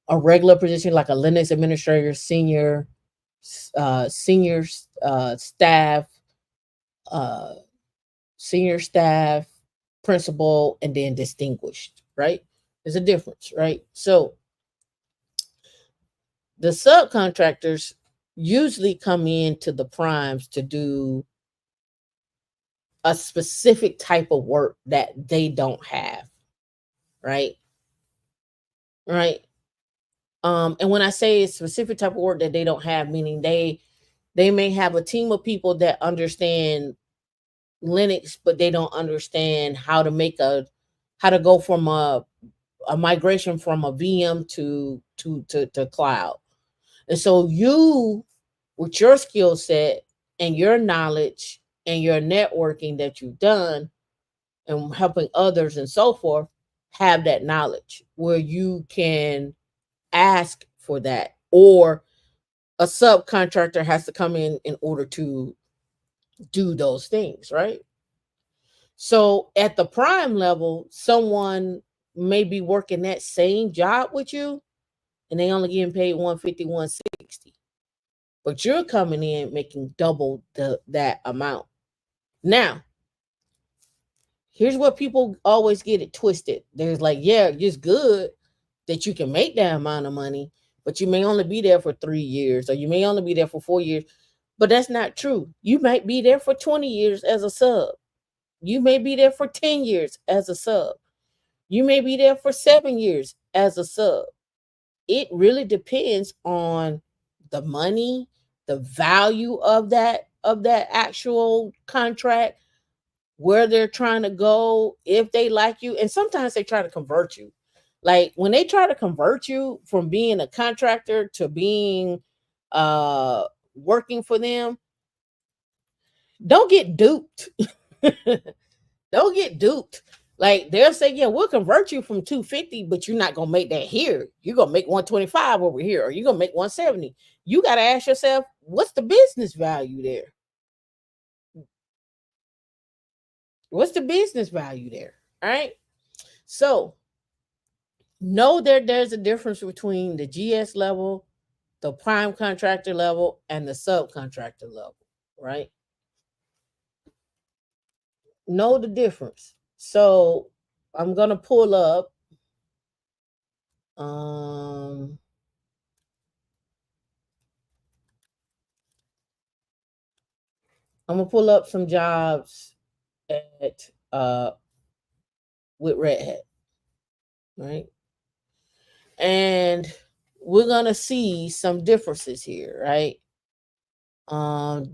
a regular position like a Linux administrator, senior staff, uh, senior staff, principal, and then distinguished. Right? There's a difference, right? So the subcontractors usually come in to the primes to do a specific type of work that they don't have, right? Right. And when I say a specific type of work that they don't have, meaning they may have a team of people that understand Linux, but they don't understand how to go from a migration from a VM to cloud. And so you, with your skill set and your knowledge and your networking that you've done and helping others and so forth, have that knowledge where you can ask for that, or a subcontractor has to come in order to do those things, right? So at the prime level, someone may be working that same job with you and they only getting paid 150, 160. But you're coming in making double that amount. Now, here's what people always get it twisted. There's like, yeah, it's good that you can make that amount of money, but you may only be there for 3 years or you may only be there for 4 years. But that's not true. You might be there for 20 years as a sub. You may be there for 10 years as a sub. You may be there for 7 years as a sub. It really depends on the money, the value of that actual contract, where they're trying to go, if they like you. And sometimes they try to convert you. Like when they try to convert you from being a contractor to being uh working for them, don't get duped. Don't get duped. Like they'll say, yeah, we'll convert you from 250, but you're not gonna make that here. You're gonna make 125 over here, or you're gonna make 170. You gotta ask yourself, what's the business value there? What's the business value there? All right. So know that there's a difference between the GS level, the prime contractor level, and the subcontractor level, right? Know the difference. So I'm gonna pull up um I'm gonna pull up some jobs at with Red Hat, right? And we're gonna see some differences here, right?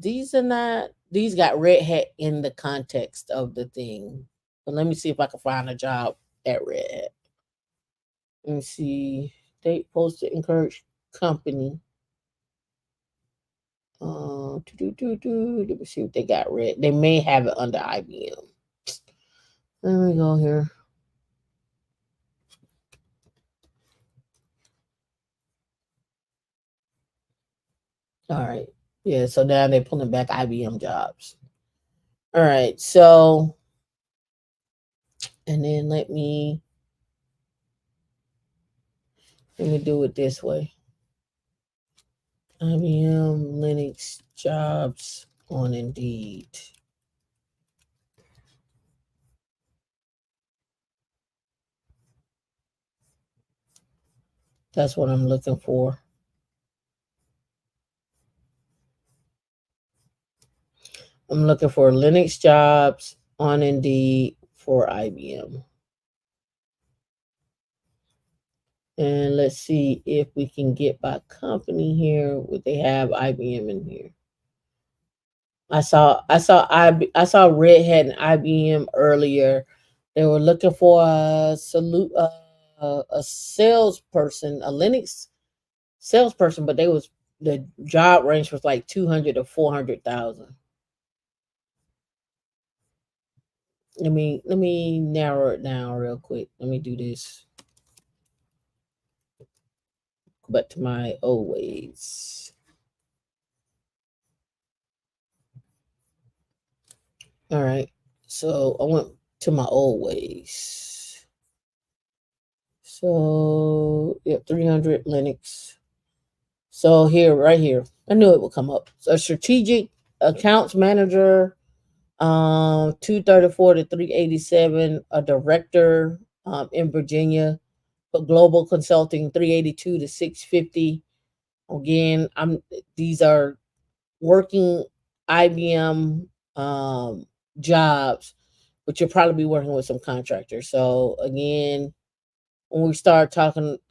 These are not these got red hat in the context of the thing. But let me see if I can find a job at red hat. Let me see. They post to encourage company. Let me see if they got red. They may have it under IBM. Let me go here. All right. Yeah, so now they're pulling back IBM jobs. All right. So, and then let me do it this way. IBM Linux jobs on Indeed. That's what I'm looking for. I'm looking for Linux jobs on Indeed for IBM. And let's see if we can get by company here. Would they have IBM in here? I saw Red Hat and IBM earlier. They were looking for a salesperson, a Linux salesperson, but the job range was like 200 to 400,000. Let me narrow it down real quick. Let me do this. But to my old ways. All right. So I went to my old ways. So yeah, 300 Linux. So here, right here, I knew it would come up. So strategic accounts manager, 234 to 387, a director in Virginia, but global consulting 382 to 650. Again, these are working IBM jobs, but you'll probably be working with some contractors. So again, when we start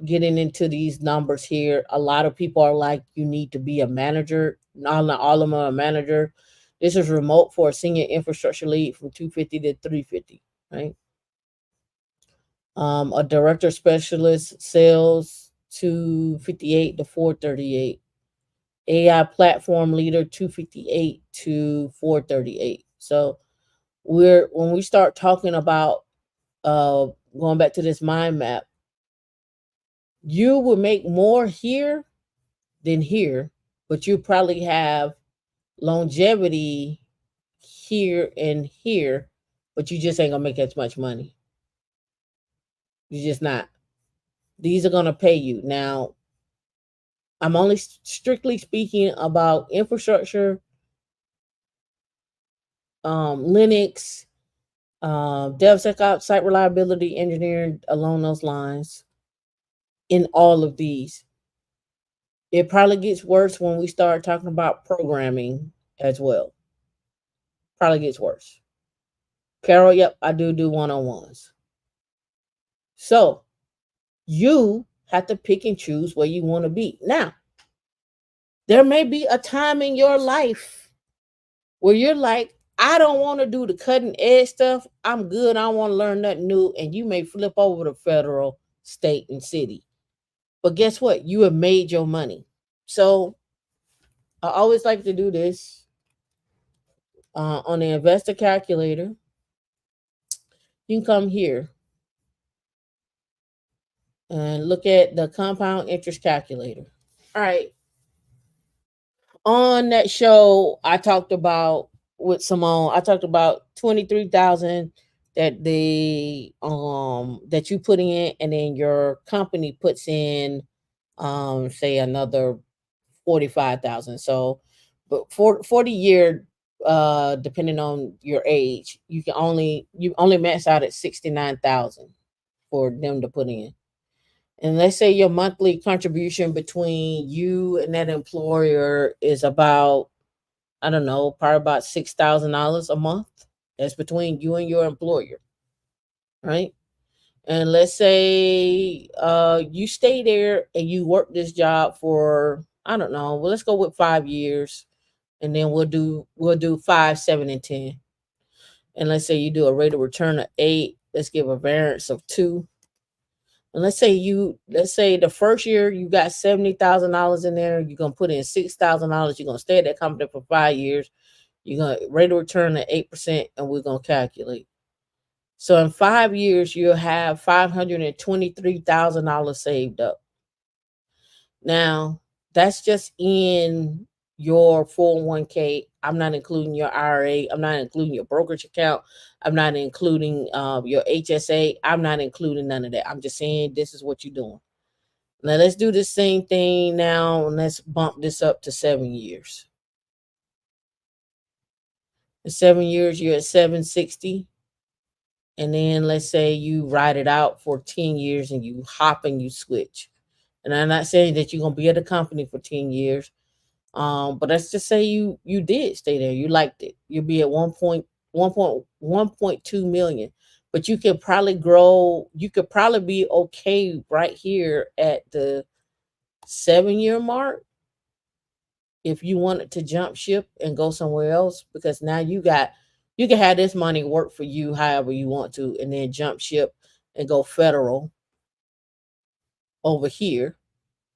getting into these numbers here, a lot of people are like, you need to be a manager. Not all of them are a manager. This is remote for a senior infrastructure lead from 250 to 350, right? A director specialist sales 258 to 438. AI platform leader 258 to 438. So when we start talking about going back to this mind map, you will make more here than here, but you probably have longevity here and here, but you just ain't gonna make as much money. You're just not. These are gonna pay you. Now, I'm only strictly speaking about infrastructure, Linux, DevSecOps, site reliability, engineering, along those lines. In all of these, it probably gets worse when we start talking about programming as well. Probably gets worse. Carol, yep, I do one-on-ones. So you have to pick and choose where you want to be. Now, there may be a time in your life where you're like, I don't want to do the cutting edge stuff. I'm good. I don't want to learn nothing new. And you may flip over to federal, state, and city. But guess what? You have made your money. So I always like to do this on the investor calculator. You can come here and look at the compound interest calculator. All right. On that show, I talked about with Simone, I talked about 23,000 that you put in, and then your company puts in say another 45,000. So but for 40-year, depending on your age, you only max out at 69,000 for them to put in. And let's say your monthly contribution between you and that employer is about, I don't know, probably about $6,000 a month. That's between you and your employer, right? And let's say you stay there and you work this job for, I don't know, well, let's go with 5 years. and then we'll do 5, 7, and 10. And let's say you do a rate of return of 8. Let's give a variance of 2. And let's say the first year you got $70,000 in there. You're gonna put in $6,000. You're gonna stay at that company for 5 years. You're gonna rate of return at 8%, and we're gonna calculate. So in 5 years, you'll have $523,000 saved up. Now, that's just in your 401k. I'm not including your IRA. I'm not including your brokerage account. I'm not including your HSA. I'm not including none of that. I'm just saying this is what you're doing. Now, let's do the same thing now, and let's bump this up to 7 years. In 7 years, you're at 760. And then let's say you ride it out for 10 years and you hop and you switch. And I'm not saying that you're gonna be at a company for 10 years. But let's just say you did stay there, you liked it. You'll be at 1.1.2 million. But you could probably be okay right here at the 7 year mark if you wanted to jump ship and go somewhere else, because now you can have this money work for you however you want to, and then jump ship and go federal over here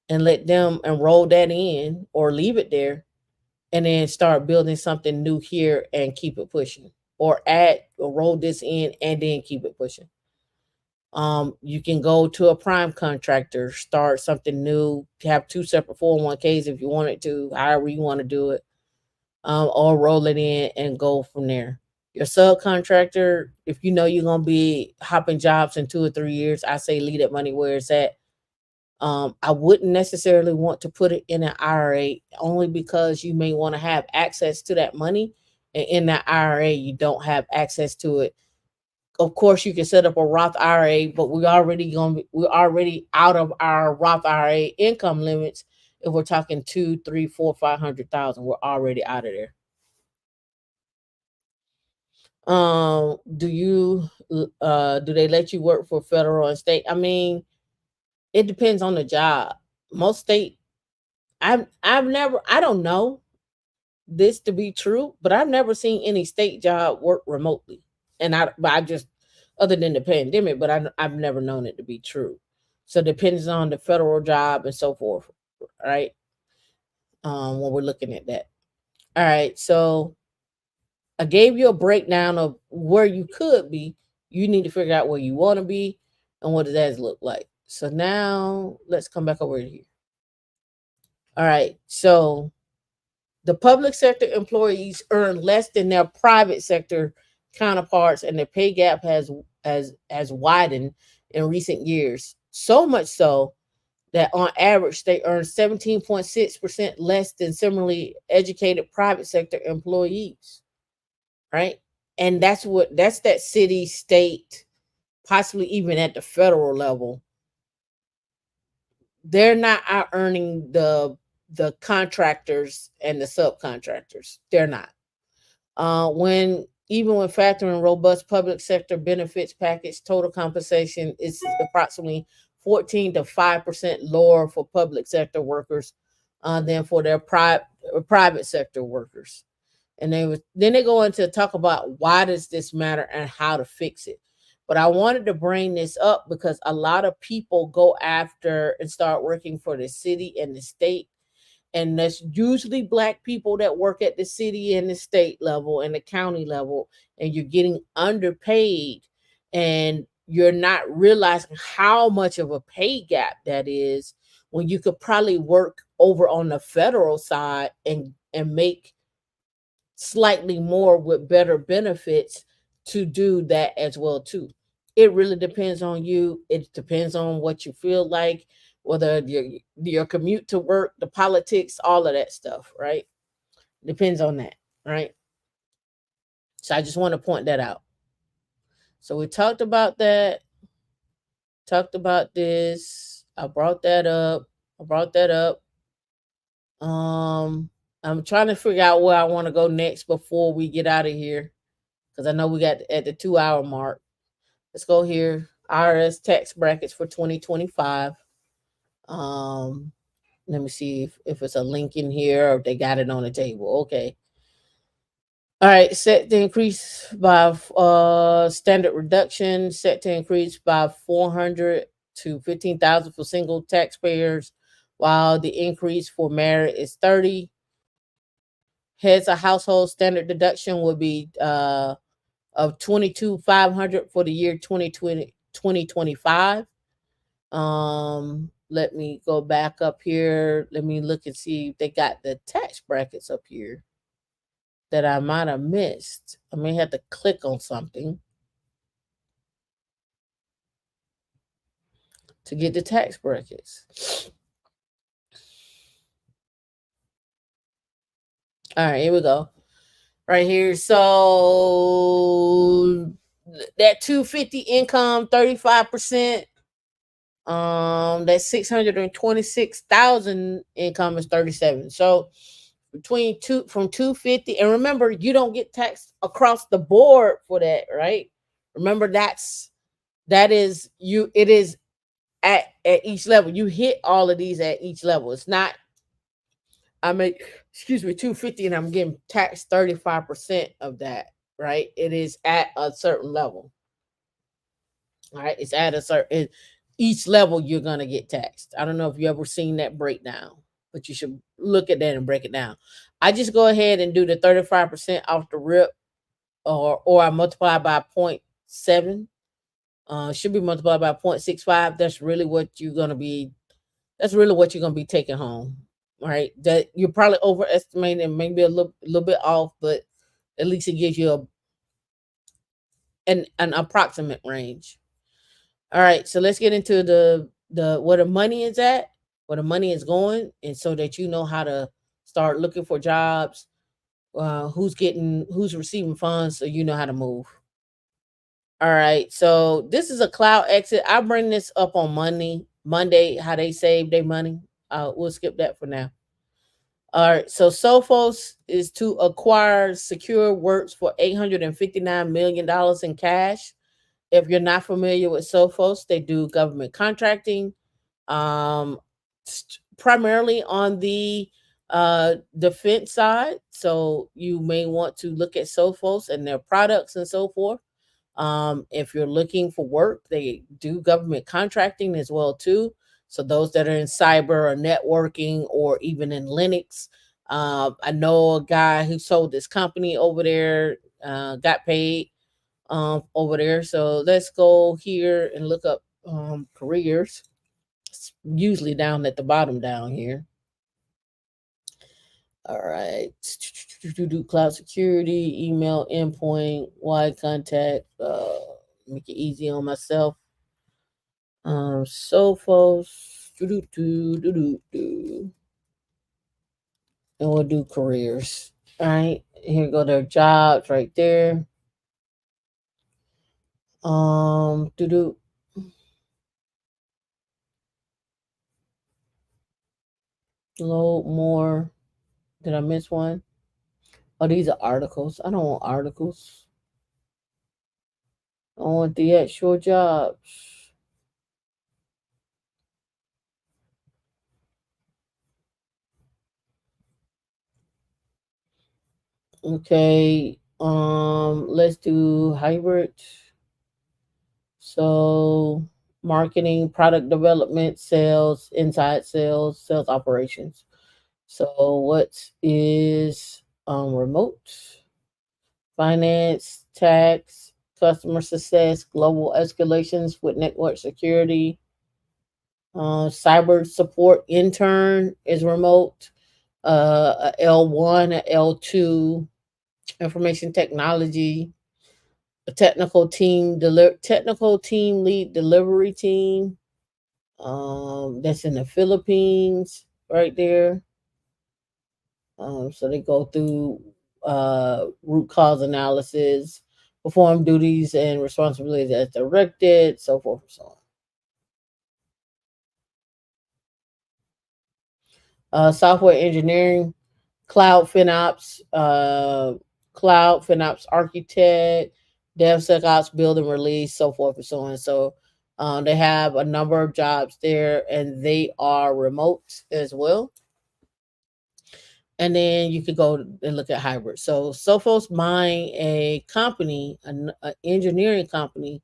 and let them enroll that in or leave it there, and then start building something new here and keep it pushing, or add or roll this in and then keep it pushing. You can go to a prime contractor, start something new, have two separate 401ks if you wanted to, however you want to do it, or roll it in and go from there. Your subcontractor, if you know you're gonna be hopping jobs in 2 or 3 years, I say leave that money where it's at. I wouldn't necessarily want to put it in an IRA, only because you may want to have access to that money, and in that IRA you don't have access to it. Of course, you can set up a Roth IRA, but we're already out of our Roth IRA income limits. If we're talking two, three, four, 500,000, we're already out of there. Do they let you work for federal and state? I mean, it depends on the job. Most state, I don't know this to be true, but I've never seen any state job work remotely. But I just, other than the pandemic, but I've never known it to be true. So it depends on the federal job and so forth, right? When we're looking at that. All right. So I gave you a breakdown of where you could be. You need to figure out where you want to be and what does that look like. So now let's come back over here. All right. So the public sector employees earn less than their private sector counterparts, and the pay gap has widened in recent years. So much so that on average they earn 17.6% less than similarly educated private sector employees. Right? And that's that city, state, possibly even at the federal level. They're not out earning the contractors and the subcontractors. They're not. When factoring robust public sector benefits package, total compensation is approximately 14 to 5% lower for public sector workers than for their private sector workers. And then they go into talk about why does this matter and how to fix it. But I wanted to bring this up because a lot of people go after and start working for the city and the state, and that's usually black people that work at the city and the state level and the county level, and you're getting underpaid, and you're not realizing how much of a pay gap that is, when you could probably work over on the federal side and make slightly more with better benefits to do that as well too. It really depends on you. It depends on what you feel like, whether your commute to work, the politics, all of that stuff, right? Depends on that, right? So I just want to point that out. So we talked about that, talked about this. I brought that up. I brought that up. Um, I'm trying to figure out where I want to go next before we get out of here, because I know we got at the 2 hour mark. Let's go here. IRS tax brackets for 2025. Um, Let me see if it's a link in here or if they got it on the table. Okay. All right, set to increase by standard reduction, set to increase by 400 to 15,000 for single taxpayers, while the increase for married is 30. Heads of household standard deduction will be of 22,500 for the year 2020 2025. Let me go back up here. Let me look and see if they got the tax brackets up here that I might have missed. I may have to click on something to get the tax brackets. All right, here we go. Right here. So that 250 income, 35%. That 626,000 income is 37. So between two from 250, and remember, you don't get taxed across the board for that, right? Remember, that is you. It is at each level. You hit all of these at each level. It's not I make excuse me 250 and I'm getting taxed 35% of that, right? It is at a certain level. All right, it's at a certain each level you're gonna get taxed. I don't know if you ever seen that breakdown, but you should look at that and break it down. I just go ahead and do the 35% off the rip, or I multiply by point 0.7. Should be multiplied by 0.65. That's really what you're gonna be taking home. Right? That you're probably overestimating, maybe a little bit off, but at least it gives you an approximate range. All right, so let's get into the where the money is at, where the money is going, and so that you know how to start looking for jobs, who's receiving funds, so you know how to move. All right, so this is a cloud exit. I bring this up on Monday, how they save their money. We'll skip that for now. All right, so Sophos is to acquire Secure Works for $859 million in cash. If you're not familiar with Sophos, they do government contracting, um, primarily on the defense side. So you may want to look at Sophos and their products and so forth. If you're looking for work, they do government contracting as well too. So those that are in cyber or networking or even in Linux, I know a guy who sold this company over there, got paid over there. So let's go here and look up careers. It's usually down at the bottom down here. All right. Do cloud security, email endpoint, wide contact. Make it easy on myself. Sophos. And we'll do careers. All right. Here go their jobs right there. Do do. Load more. Did I miss one? Oh, these are articles. I don't want articles. I want the actual jobs. Okay. Let's do hybrid. So marketing, product development, sales, inside sales, sales operations. So what is remote? Finance, tax, customer success, global escalations with network security. Cyber support intern is remote. A L1, a L2, information technology, a technical team lead delivery team. That's in the Philippines, right there. So they go through root cause analysis, perform duties and responsibilities as directed, so forth and so on. Software engineering, cloud FinOps, cloud FinOps architect, DevSecOps build and release, so forth and so on. So They have a number of jobs there, and they are remote as well. And then you could go and look at hybrid. So Sophos buying a company, an engineering company,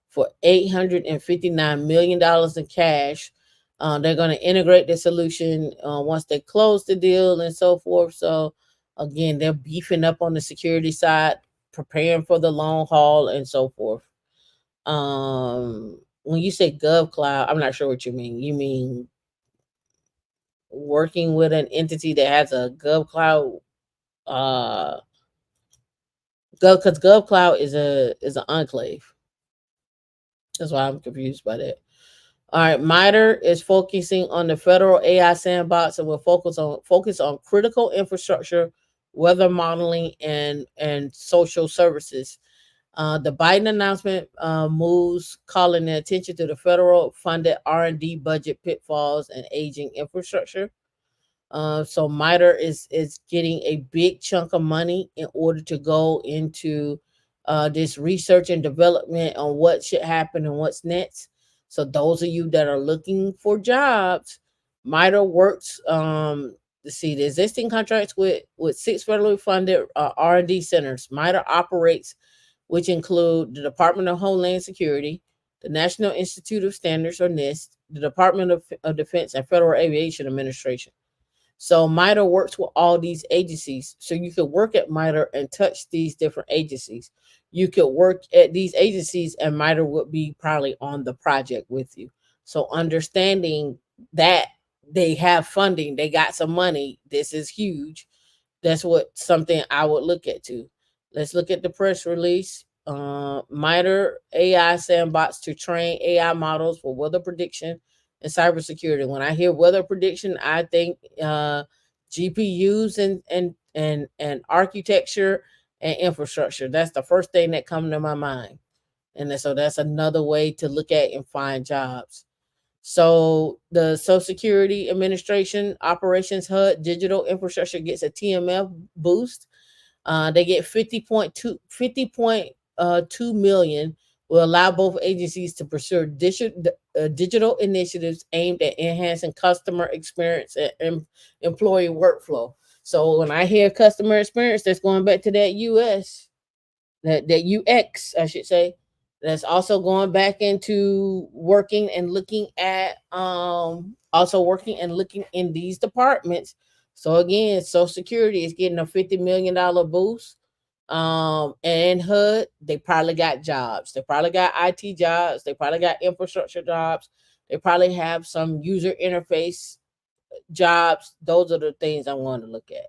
for $859 million in cash. They're going to integrate the solution once they close the deal and so forth. So again, they're beefing up on the security side, preparing for the long haul and so forth. When you say gov cloud, I'm not sure what you mean. You mean working with an entity that has a gov cloud, uh because gov cloud is an enclave. That's why I'm confused by that. All right, MITRE is focusing on the federal AI sandbox and will focus on critical infrastructure, weather modeling, and social services. The Biden announcement moves calling the attention to the federal funded R&D budget pitfalls and aging infrastructure. So MITRE is getting a big chunk of money in order to go into this research and development on what should happen and what's next. So those of you that are looking for jobs, MITRE works. To see the existing contracts with six federally funded R&D centers. MITRE operates, which include the Department of Homeland Security, the National Institute of Standards or NIST, the Department of Defense, and Federal Aviation Administration. So MITRE works with all these agencies. So you could work at MITRE and touch these different agencies. You could work at these agencies and MITRE would be probably on the project with you. So understanding that they have funding, they got some money, this is huge. That's what something I would look at too. Let's look at the press release. MITRE AI sandbox to train AI models for weather prediction and cybersecurity. When I hear weather prediction, I think GPUs and architecture and infrastructure. That's the first thing that comes to my mind. And so that's another way to look at and find jobs. So the Social Security Administration Operations HUD digital infrastructure gets a TMF boost. They get 50.2 million, will allow both agencies to pursue digital initiatives aimed at enhancing customer experience and employee workflow. So when I hear customer experience, that's going back to that US, that UX, I should say. That's also going back into working and looking at also working and looking in these departments. So again, Social Security is getting a $50 million boost. And HUD, they probably got jobs. They probably got IT jobs. They probably got infrastructure jobs. They probably have some user interface jobs. Those are the things I want to look at.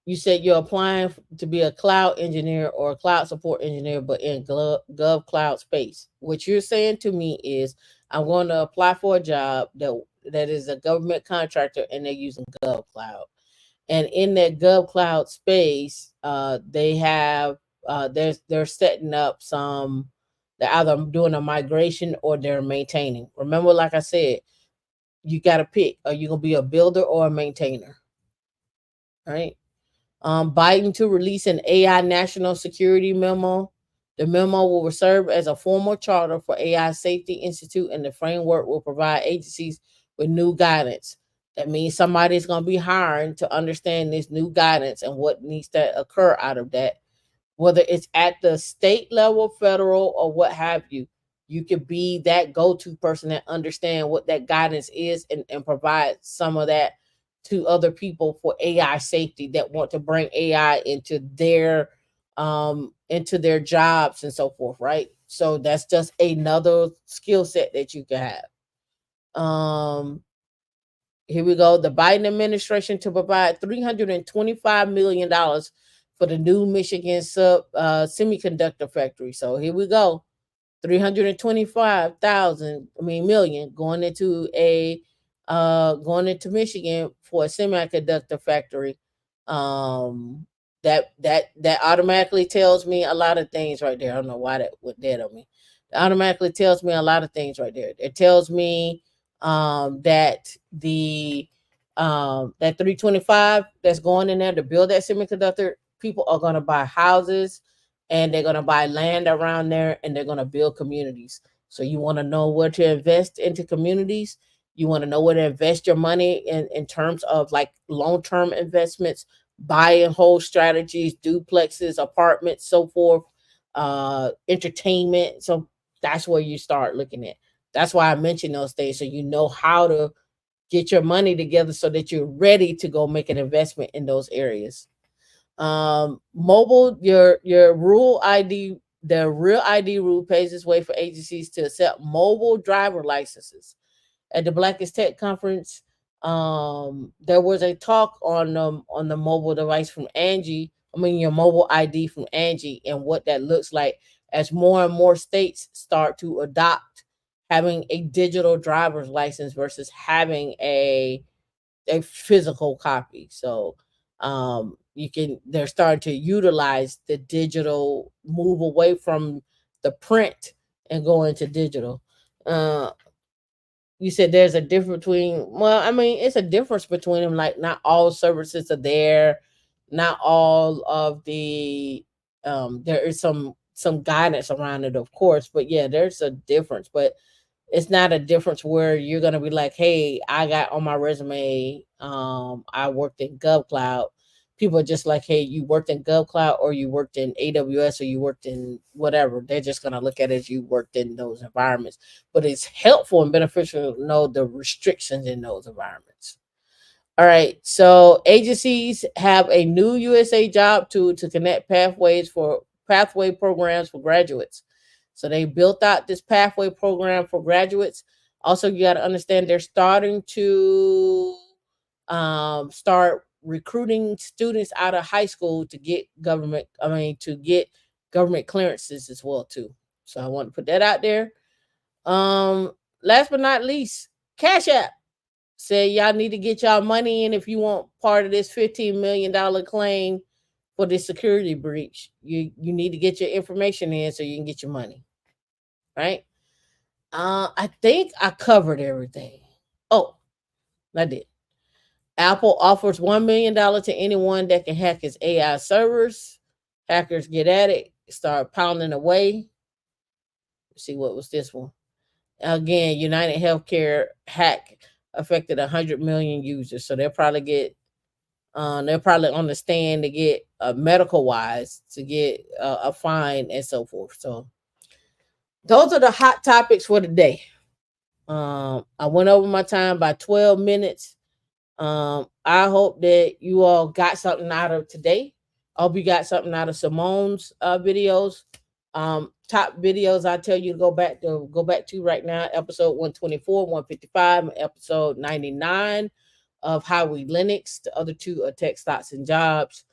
You said you're applying to be a cloud engineer or a cloud support engineer, but in gov cloud space. What you're saying to me is I'm going to apply for a job that is a government contractor and they're using gov cloud. And in that gov cloud space, they have they're setting up some, they're either doing a migration or they're maintaining. Remember, like I said, you got to pick, are you gonna be a builder or a maintainer? Right. Biden to release an AI national security memo. The memo will serve as a formal charter for AI Safety Institute, and the framework will provide agencies with new guidance. That means somebody's going to be hiring to understand this new guidance and what needs to occur out of that, whether it's at the state level, federal, or what have you. You could be that go-to person that understand what that guidance is and provide some of that to other people for AI safety that want to bring AI into their jobs and so forth, right? So that's just another skill set that you can have. Here we go. The Biden administration to provide $325 million for the new Michigan semiconductor factory. So here we go. 325,000, I mean million, going into Michigan for a semiconductor factory. Um that automatically tells me a lot of things right there. I don't know why that would that on me. It automatically tells me a lot of things right there. It tells me that the that 325 that's going in there to build that semiconductor, people are going to buy houses and they're going to buy land around there, and they're going to build communities. So you want to know where to invest into communities. You want to know where to invest your money in terms of like long-term investments, buy and hold strategies, duplexes, apartments, so forth, entertainment. So that's where you start looking at. That's why I mentioned those things, so you know how to get your money together so that you're ready to go make an investment in those areas. Mobile, your rule ID, the real ID rule paves its way for agencies to accept mobile driver licenses. At the Blackest Tech conference, there was a talk on the mobile device from Angie. I mean, your mobile ID from Angie, and what that looks like as more and more states start to adopt having a digital driver's license versus having a physical copy. So you can they're starting to utilize the digital, move away from the print and go into digital. Uh you said there's a difference between, well, I mean, it's a difference between them. Like, not all services are there, not all of the there is some guidance around it, of course, but yeah, there's a difference. But it's not a difference where you're gonna be like, hey, I got on my resume, I worked in GovCloud. People are just like, hey, you worked in GovCloud, or you worked in AWS, or you worked in whatever. They're just gonna look at it as you worked in those environments. But it's helpful and beneficial to know the restrictions in those environments. All right. So agencies have a new USA job tool to connect pathway programs for graduates. So they built out this pathway program for graduates. Also, you got to understand they're starting to start recruiting students out of high school to get to get government clearances as well too. So I want to put that out there. Um, Last but not least, Cash App say y'all need to get y'all money in if you want part of this $15 million claim for this security breach. You need to get your information in so you can get your money. Right? I think I covered everything. Oh, I did. Apple offers $1 million to anyone that can hack its AI servers. Hackers get at it, start pounding away. Let's see, what was this one? Again, United Healthcare hack affected 100 million users, so they're probably on the stand to get medical wise to get a fine and so forth. So those are the hot topics for the day. I went over my time by 12 minutes. I hope that you all got something out of today. I hope you got something out of Simone's videos. Top videos I tell you to go back to right now: episode 124, 155, and episode 99 of Highway Linux. The other two are Tech Stocks and Jobs.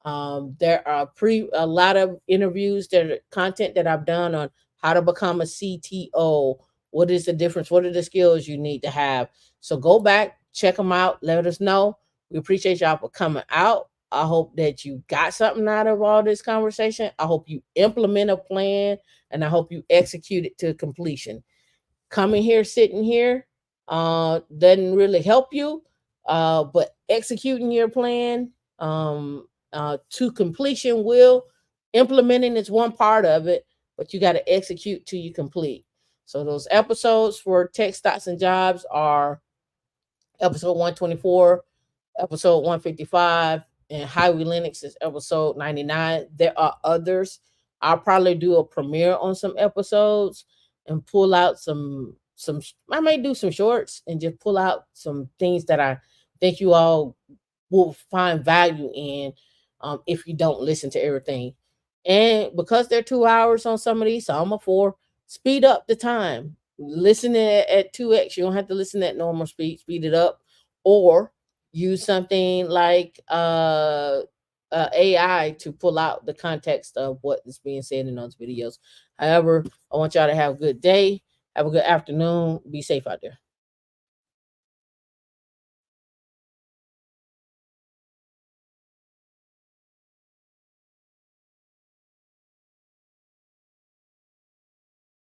There are a lot of interviews, that are content that I've done on how to become a CTO. What is the difference? What are the skills you need to have? So go back, check them out, let us know. We appreciate y'all for coming out. I hope that you got something out of all this conversation. I hope you implement a plan, and I hope you execute it to completion. Coming here, sitting here, doesn't really help you. But executing your plan to completion will. Implementing is one part of it, but you got to execute till you complete. So those episodes for Tech Stocks and Jobs are episode 124, episode 155, and Highway Linux is episode 99. There are others. I'll probably do a premiere on some episodes and pull out some I may do some shorts and just pull out some things that I think you all will find value in, if you don't listen to everything. And because they're 2 hours on some of these, some are four, speed up the time. Listen at 2x. You don't have to listen at normal speed. Speed it up, or use something like AI to pull out the context of what is being said in those videos. However, I want y'all to have a good day. Have a good afternoon. Be safe out there.